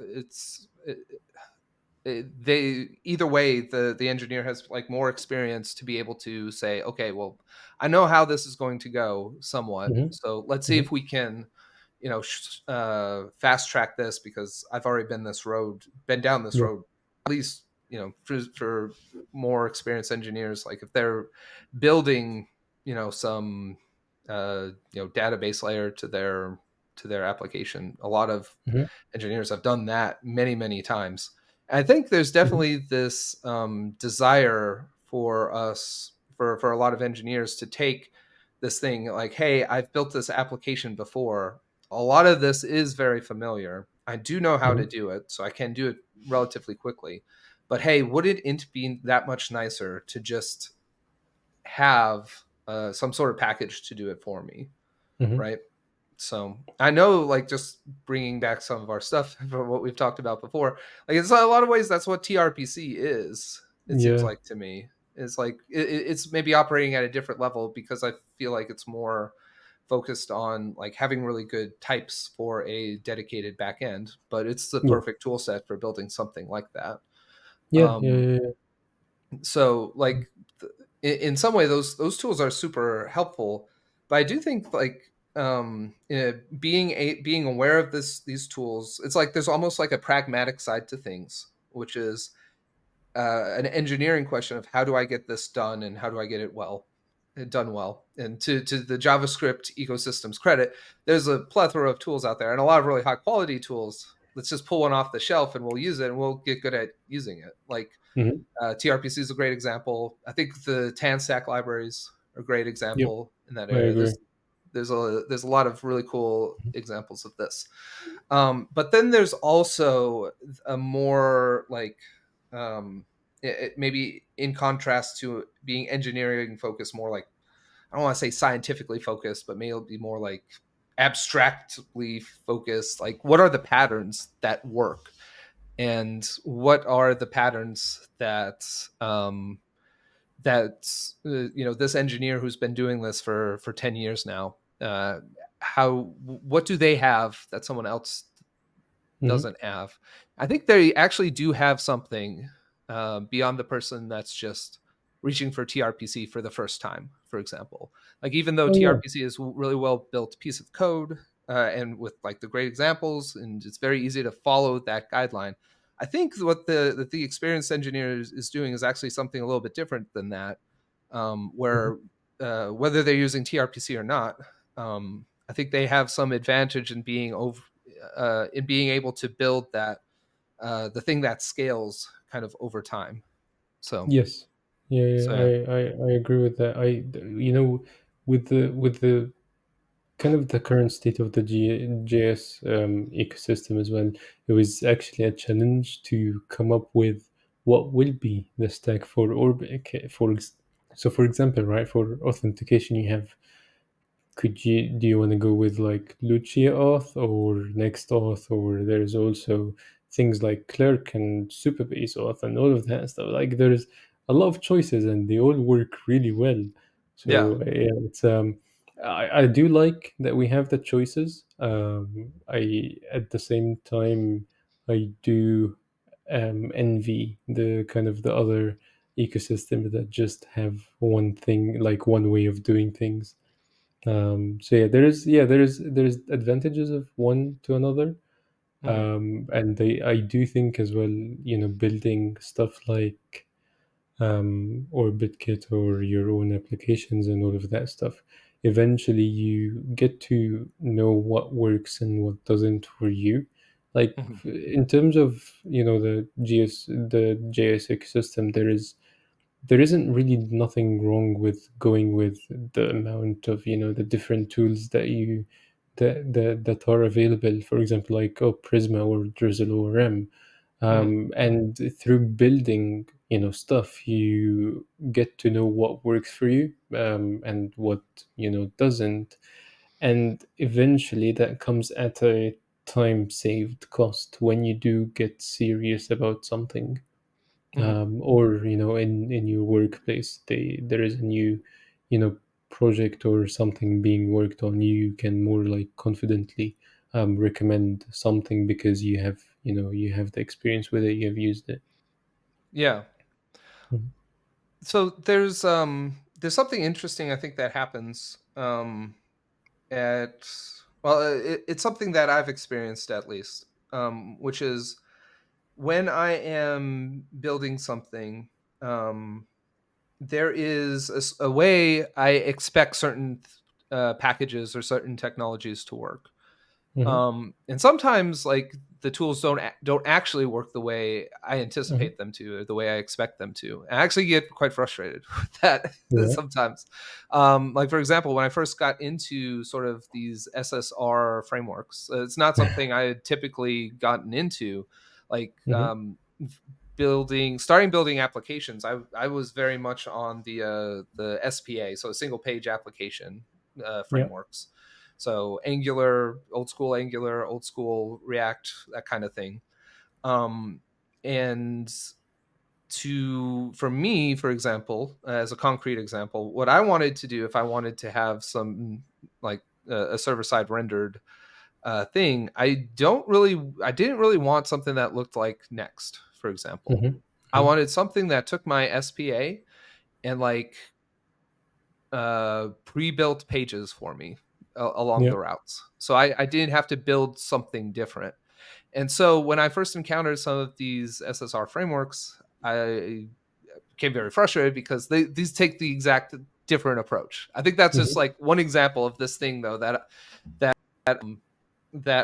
they either way the engineer has like more experience to be able to say, okay, well, I know how this is going to go somewhat, Hmm. so let's see Hmm. if we can fast track this because I've already been down this Yeah. road at least, for more experienced engineers, like if they're building some database layer to their application, a lot of Hmm. engineers have done that many times. I think there's Hmm. definitely this desire for us, for a lot of engineers to take this thing like, hey, I've built this application before. A lot of this is very familiar. I do know how to Hmm. do it, so I can do it relatively quickly. But hey, wouldn't it be that much nicer to just have some sort of package to do it for me, Hmm. right? So I know, like, just bringing back some of our stuff from what we've talked about before, like, it's a lot of ways that's what TRPC is. It seems Yeah. like to me, it's like it's maybe operating at a different level because I feel like it's more focused on like having really good types for a dedicated backend, but it's the Yeah. perfect tool set for building something like that. Yeah. Yeah. Um, Yeah. so like in some way those tools are super helpful, but I do think like being aware of these tools, it's like there's almost like a pragmatic side to things, which is an engineering question of how do I get this done and how do I get it done well. And to the JavaScript ecosystem's credit, there's a plethora of tools out there and a lot of really high quality tools. Let's just pull one off the shelf and we'll use it and we'll get good at using it. Like Mhm. TRPC is a great example. I think the TANStack libraries are a great Yep. example in that I area. agree. There's a lot of really cool examples of this. But then there's also a more like maybe in contrast to being engineering focused, more like I don't want to say scientifically focused, but maybe it'll be more like abstractly focused. Like what are the patterns that work, and what are the patterns that this engineer who's been doing this for 10 years now, how what do they have that someone else Mhm. doesn't have. I think they actually do have something beyond the person that's just reaching for TRPC for the first time, for example. Like even though Oh yeah. TRPC is a really well built piece of code and with like the great examples, and it's very easy to follow that guideline. I think what the experienced engineer is doing is actually something a little bit different than that, Mhm. where whether they're using TRPC or not, I think they have some advantage in being able to build that the thing that scales kind of over time. So Yes. Yeah, yeah, so yeah. I agree with that. With the kind of the current state of the JS ecosystem as well, it was actually a challenge to come up with what will be the stack for Orbit. So, for example, right, for authentication, you have do you want to go with like Lucia auth or next auth, or there's also things like clerk and superbase auth and all of that stuff. Like there's a lot of choices and they all work really well. Yeah. So yeah, it's I do like that we have the choices. I at the same time I do envy the kind of the other ecosystem that just have one thing, like one way of doing things. So there's advantages of one to another. Mhm. And I do think as well, building stuff like OrbitKit or your own applications and all of that stuff, eventually you get to know what works and what doesn't for you. Like Mhm. in terms of the JS ecosystem, there isn't really nothing wrong with going with the amount of the different tools that are available, for example, like Prisma or Drizzle or M. Mhm. And through building stuff, you get to know what works for you, and what doesn't. And eventually that comes at a time saved cost when you do get serious about something. Mhm. Or in your workplace, there is a new project or something being worked on, you can more like confidently recommend something because you have the experience with it, you have used it. Yeah. Mhm. So there's something interesting I think that happens at it's something that I've experienced at least, which is when I am building something, um, there is a way I expect certain packages or certain technologies to work. Mhm. And sometimes like the tools don't actually work the way I Mhm. anticipate them to or the way I expect them to. And I actually get quite frustrated with that Yeah. sometimes. Like for example, when I first got into sort of these SSR frameworks, it's not something I had typically gotten into. Like Mhm. starting building applications, I was very much on the SPA, so single page application Yeah. frameworks. So Angular, old school React, that kind of thing. Um, and for me, for example, as a concrete example, what I wanted to do if I wanted to have some like a server side rendered thing, I didn't really want something that looked like Next, for example. Hmm. I Yeah. wanted something that took my SPA and like pre-built pages for me along Yeah. the routes, so I didn't have to build something different. And so when I first encountered some of these SSR frameworks, I became very frustrated because these take the exact different approach. I think that's just Hmm. like one example of this thing though that that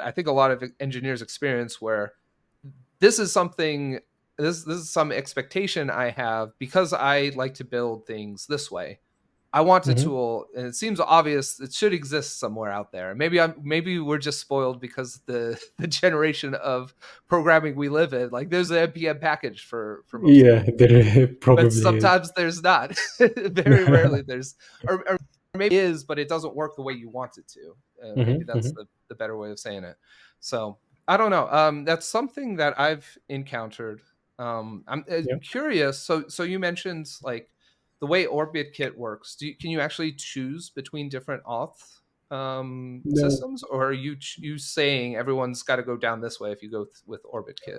I think a lot of engineers experience, where this is something this is some expectation I have because I like to build things this way. I want a Hmm. tool, and it seems obvious it should exist somewhere out there. Maybe we're just spoiled because the generation of programming we live in, like there's an npm package for most Yeah, things, there but probably is. sometimes there's not. Very rarely there's, or maybe it is, but it doesn't work the way you want it to. Maybe Hmm. that's Hmm. the better way of saying it. So I don't know. That's something that I've encountered. I'm Yeah. curious. So you mentioned like the way OrbitKit works. Can you actually choose between different auth No. systems, or are you saying everyone's got to go down this way if you go with OrbitKit?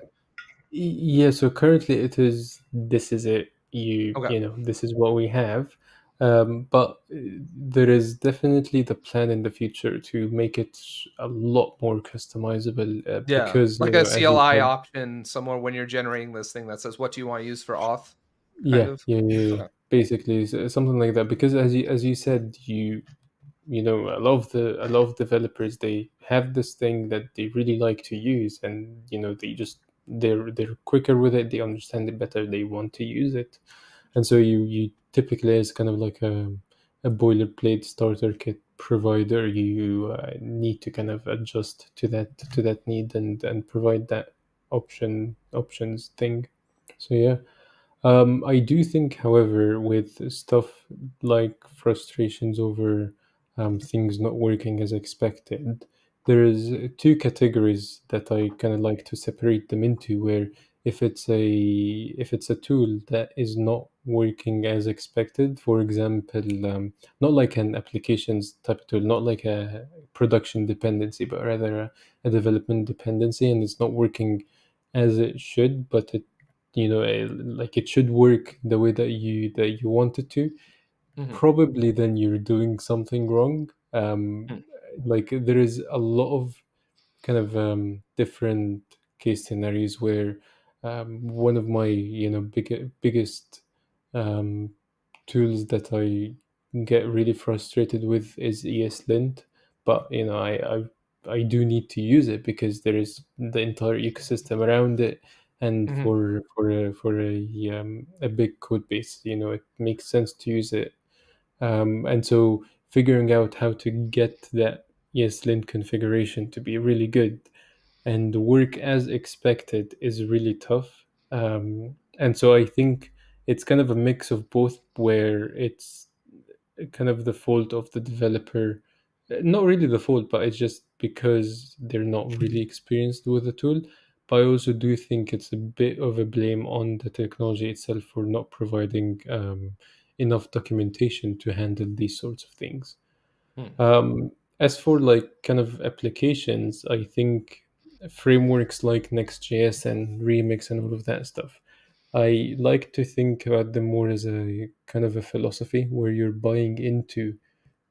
Yeah, so currently it is, this is it. Okay. You know, this is what we have. But there is definitely the plan in the future to make it a lot more customizable, Yeah, because, like you a know, as you CLI said, option somewhere when you're generating this thing that says, "What do you want to use for auth?" Kind yeah, of. yeah, yeah, yeah, Okay. basically something like that. Because as you said, you know, a lot of developers, they have this thing that they really like to use, and you know, they're quicker with it, they understand it better, they want to use it. And so you typically, as kind of like a boilerplate starter kit provider, you need to kind of adjust to that need, and provide that options thing. So yeah, I do think, however, with stuff like frustrations over things not working as expected, there is two categories that I kind of like to separate them into. Where if it's a tool that is not working as expected, for example, not like an applications type of tool, not like a production dependency, but rather a development dependency, and it's not working as it should, but it, you know, like it should work the way that you want it to, Hmm. probably then you're doing something wrong. Hmm. Like there is a lot of kind of different case scenarios where one of my, you know, biggest um, tools that I get really frustrated with is ESLint. But you know, I do need to use it because there is the entire ecosystem around it, and Hmm. for a big code base, you know, it makes sense to use it. And so figuring out how to get that ESLint configuration to be really good and work as expected is really tough. And so I think it's kind of a mix of both, where it's kind of the fault of the developer. Not really the fault, but it's just because they're not really experienced with the tool. But I also do think it's a bit of a blame on the technology itself for not providing enough documentation to handle these sorts of things. Hmm. As for like kind of applications, I think frameworks like Next.js and Remix and all of that stuff, I like to think about them more as a kind of a philosophy where you're buying into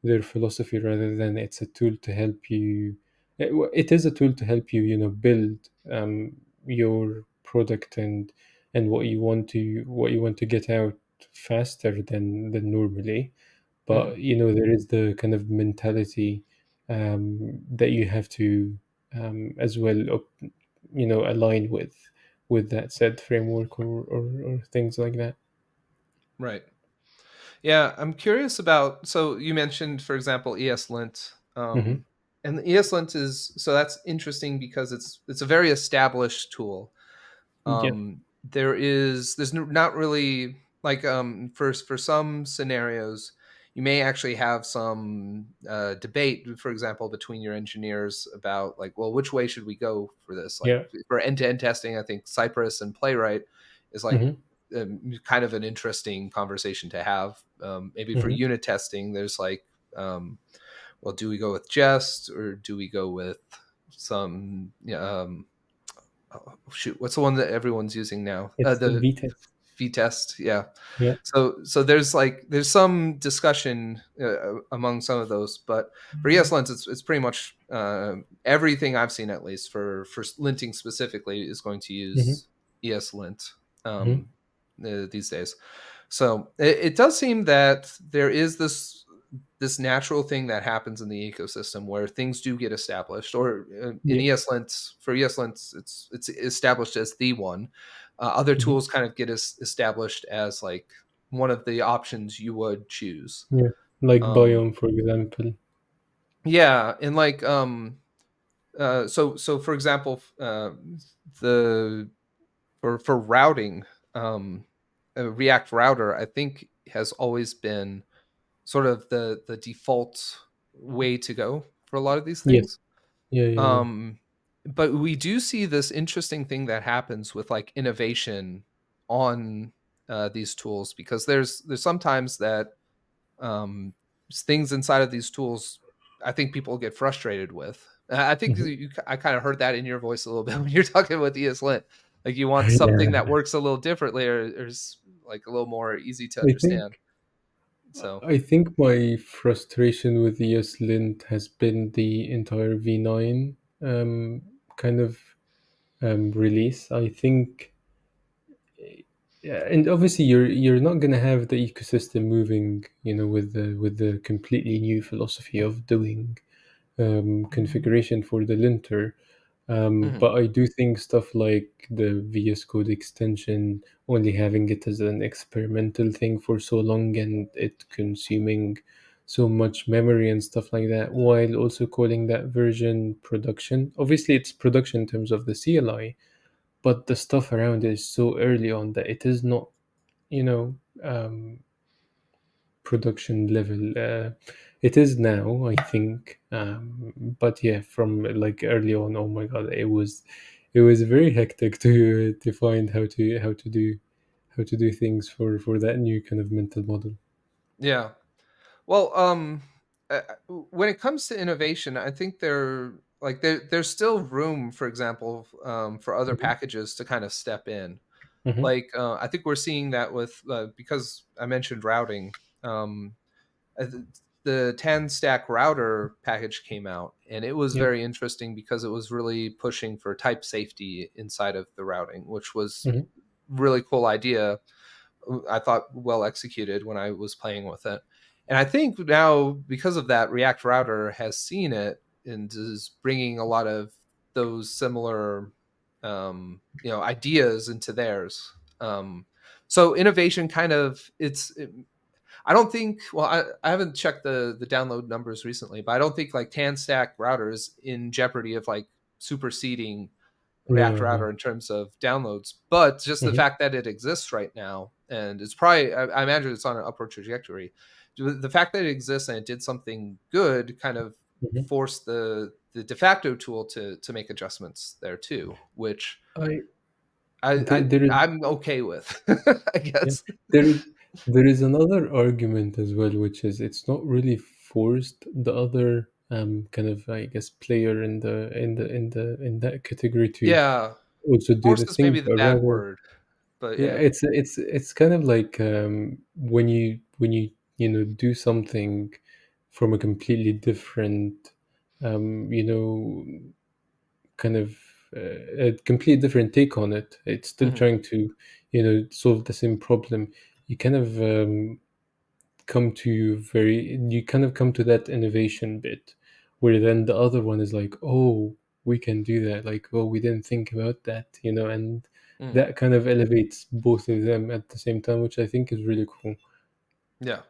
their philosophy rather than it's a tool to help you. It is a tool to help you, you know, build your product and what you want to get out faster than normally. Hmm. But you know, there is the kind of mentality that you have to as well, you know, align with that said framework, or things like that. Right. Yeah, I'm curious about. So you mentioned, for example, ESLint, Hmm. and the ESLint is so that's interesting because it's a very established tool. Yeah. There's not really like for some scenarios you may actually have some debate, for example, between your engineers about like, well, which way should we go for this? Like Yeah. for end-to-end testing, I think Cypress and Playwright is like Hmm. kind of an interesting conversation to have. Maybe for Hmm. unit testing there's like um, well, do we go with Jest or do we go with some oh, shoot, what's the one that everyone's using now? It's a The Vita. V test, yeah. Yeah. So there's some discussion among some of those, but for ESLint, it's pretty much everything I've seen, at least for linting specifically, is going to Hmm. use ESLint Hmm. um, these days. So it does seem that there is this natural thing that happens in the ecosystem where things do get established, or in Yeah. ESLint, for ESLint, it's established as the one. Other Hmm. tools kind of get established as like one of the options you would choose. Yeah. Like Um, Biome, for example. yeah, and like so for example, the for routing, React Router, I think, has always been sort of the default way to go for a lot of these Yes. things. Yeah. Yeah. Yeah. Um, but we do see this interesting thing that happens with like innovation on these tools, because there's sometimes that um, things inside of these tools I think people get frustrated with. I think Hmm. I kind of heard that in your voice a little bit when you're talking with ESLint. Like you want something Yeah. that works a little differently, or is like a little more easy to I think understand. So, I think my frustration with ESLint has been the entire V9 kind of release. I think, yeah, and obviously you're not gonna have the ecosystem moving, with the completely new philosophy of doing configuration for the linter. mhm, But I do think stuff like the VS Code extension, only having it as an experimental thing for so long and it consuming so much memory and stuff like that, while also calling that version production. Obviously, it's production in terms of the CLI, but the stuff around it is so early on that it is not, you know, production level. It is now, I think, but yeah, from like early on, oh my god, it was very hectic to find how to do things for that new kind of mental model. yeah. Well, when it comes to innovation, I think there's still room, for example, for other Hmm. packages to kind of step in. Hmm. Like I think we're seeing that with because I mentioned routing. Um, uh, th- the 10 stack router package came out, and it was Yeah. very interesting because it was really pushing for type safety inside of the routing, which was Hmm. really cool idea. I thought well executed when I was playing with it. And I think now, because of that, React Router has seen it and is bringing a lot of those similar, ideas into theirs. So innovation kind of I don't think. Well, I haven't checked the download numbers recently, but I don't think like TanStack Router is in jeopardy of like superseding React No, no. Router in terms of downloads, but just the Hmm. fact that it exists right now, and it's probably, I imagine it's on an upward trajectory. The fact that it exists and it did something good kind of Hmm. forced the de facto tool to make adjustments there too, which I I, there, I there is I'm okay with, I Yeah, guess. there is there is another argument as well, which is it's not really forced. The other kind of, I guess, player in that category to Yeah, also do the forced is same, maybe the but bad rather, word, but yeah, yeah. it's kind of like, when you do something from a completely different, um, you know kind of, a completely different take on it. It's still Mhm, trying to, solve the same problem. You kind of, come to that innovation bit, where then the other one is like, oh, we can do that. Like, oh, we didn't think about that, and mhm. that kind of elevates both of them at the same time, which I think is really cool. Yeah.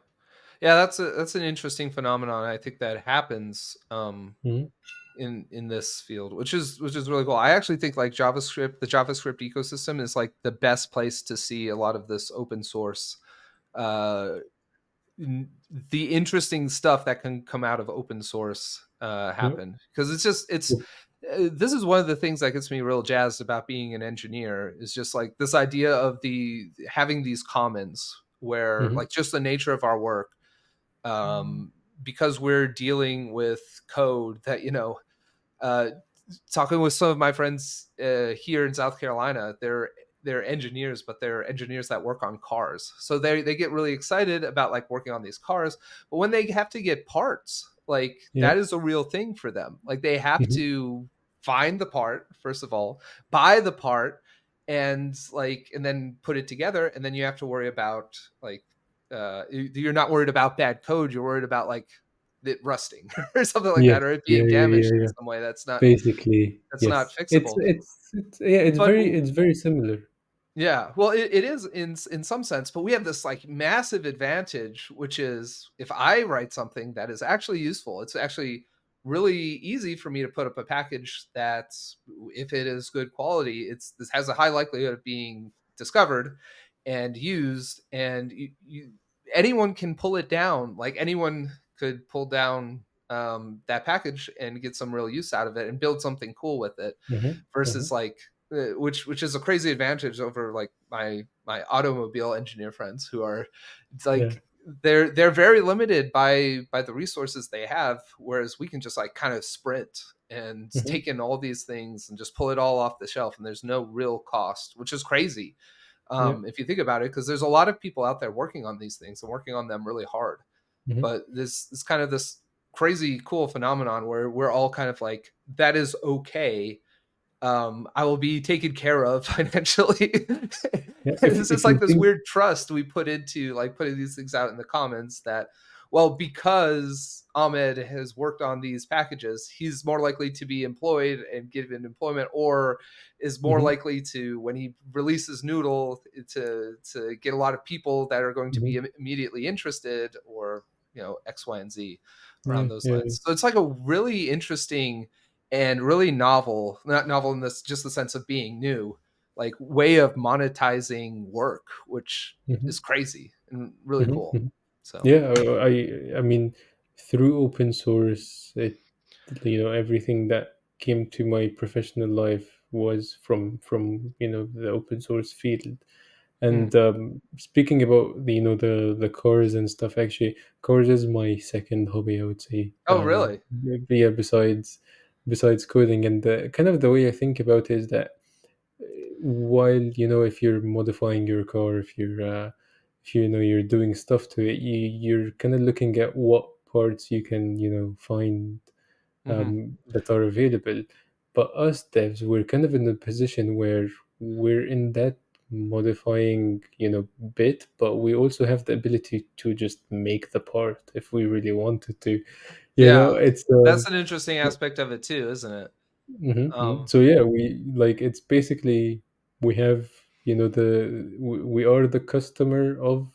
Yeah, that's an interesting phenomenon. I think that happens Hmm. in this field, which is really cool. I actually think like the JavaScript ecosystem is like the best place to see a lot of this open source, uh, the interesting stuff that can come out of open source Yeah. happen, because it's this is one of the things that gets me real jazzed about being an engineer, is just like this idea of the having these commons where Hmm. like just the nature of our work, um, because we're dealing with code that, uh, talking with some of my friends here in South Carolina, they're engineers, but they're engineers that work on cars. So they get really excited about like working on these cars, but when they have to get parts, like Yeah. that is a real thing for them. Like they have Hmm. to find the part first of all, buy the part, and then put it together, and then you have to worry about like you're not worried about bad code, you're worried about like it rusting or something like Yeah. that, or it Yeah. being Yeah. Yeah. damaged in Yeah. some way Basically, that's not yes. fixable. It's yeah. But It's very similar. yeah, well, it is in some sense, but we have this like massive advantage, which is if I write something that is actually useful, it's actually really easy for me to put up a package that's, if it is good quality, this has a high likelihood of being discovered and used, and anyone can pull it down. Like anyone could pull down that package and get some real use out of it and build something cool with it, Hmm. Hmm. versus like which is a crazy advantage over like my automobile engineer friends who are, it's Yeah. like they're very limited by the resources they have, whereas we can just like kind of sprint and Hmm. take in all these things and just pull it all off the shelf, and there's no real cost, which is crazy Yeah. if you think about it, because there's a lot of people out there working on these things and working on them really hard. Hmm. But this kind of this crazy cool phenomenon where we're all kind of like, that is okay, I will be taken care of financially. Yeah. It's just If like you this think. weird trust we put into like putting these things out in the comments that, well, because Ahmed has worked on these packages, he's more likely to be employed and given employment, or is more Hmm. likely to, when he releases Noodle, to get a lot of people that are going to be Hmm. immediately interested, or X, Y, and Z around Yeah. those Yeah. lines. So it's like a really interesting and really novel, not novel in this just the sense of being new, like way of monetizing work, which Hmm. is crazy and really Hmm. cool. Hmm. So Yeah. I mean, through open source, everything that came to my professional life was from the open source field. mm. And speaking about the cars and stuff, actually, cars is my second hobby, I would say. Oh really? Yeah, besides coding, and kind of the way I think about it is that while if you're modifying your car, if you're doing stuff to it, you're kind of looking at what parts you can find Hmm. that are available. But us devs, we're kind of in a position where we're in that modifying, bit, but we also have the ability to just make the part if we really wanted to. Yeah, It's that's an interesting aspect of it too, isn't it? mhm, mhm. um So yeah, we like it's basically we have we are the customer of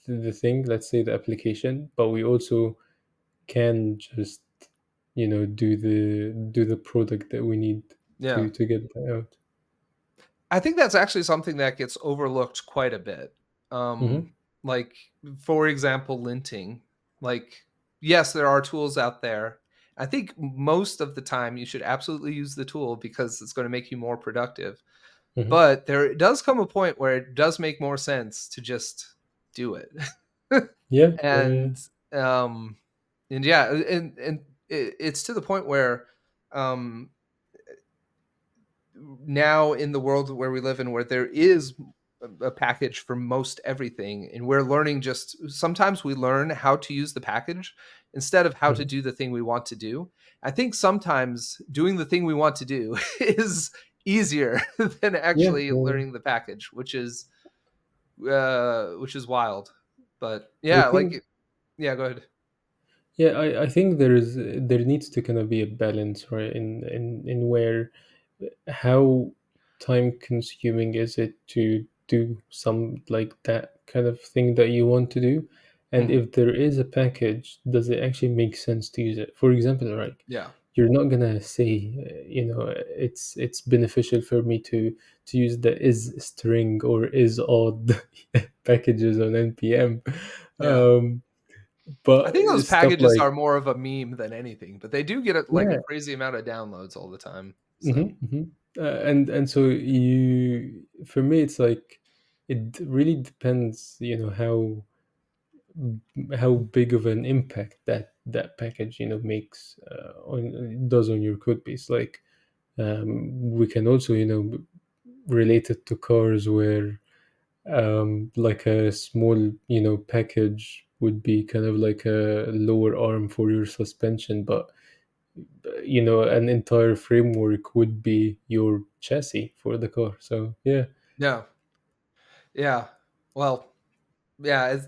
the thing, let's say the application, but we also can just do the product that we need yeah, to get that out. I think that's actually something that gets overlooked quite a bit. Hmm. Like, for example, linting. Like, yes, there are tools out there. I think most of the time you should absolutely use the tool because it's going to make you more productive. Hmm. But there does come a point where it does make more sense to just do it. Yeah, yeah, yeah. and um and yeah, and it's to the point where um now in the world where we live in, where there is a package for most everything, and we're learning, just sometimes we learn how to use the package instead of how to Mhm. do the thing we want to do. I think sometimes doing the thing we want to do is easier than Yeah, actually yeah, yeah. learning the package, which is wild. But I yeah, think yeah, go ahead. Yeah, I think there needs to kind of be a balance, right? In where how time consuming is it to do some like that kind of thing that you want to do, and Mhm. if there is a package, does it actually make sense to use it? For example, like Yeah, you're not gonna say, it's beneficial for me to use the is string or is odd packages on npm. yeah. Um, I but think those stuff packages like are more of a meme than anything, but they do get like a yeah. crazy amount of downloads all the time. So Hmm. Hmm. And so for me it's like it really depends how how big of an impact that package makes does on your code base. Like we can also relate it to cars where like a small package would be kind of like a lower arm for your suspension, but an entire framework would be your chassis for the car. So yeah. Yeah. Yeah. Well, yeah,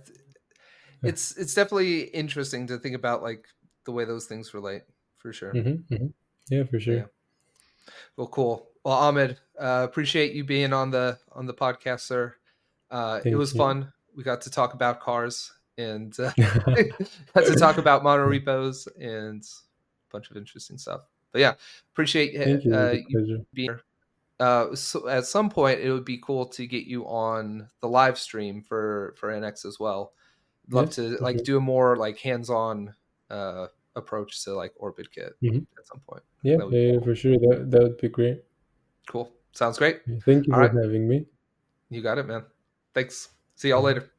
it's definitely interesting to think about like the way those things relate for sure. Yeah, for Yeah. sure. Well, cool. Well, Ahmed, appreciate you being on the podcast, sir. It Thank was you. fun. We got to talk about cars and got to talk about monorepos and a bunch of interesting stuff. But yeah, appreciate Thank you. It was a you pleasure. being here. So at some point, it would be cool to get you on the live stream for NX as well. Love Yeah, to for like sure. do a more like hands-on uh, approach to like OrbitKit hmm at some point. I think Yeah, that would yeah, be yeah, cool. for sure. That would be great. Cool. Sounds great. Yeah, thank you All for right. having me. You got it, man. Thanks. See y'all later.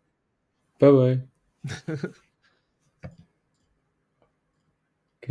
Bye bye.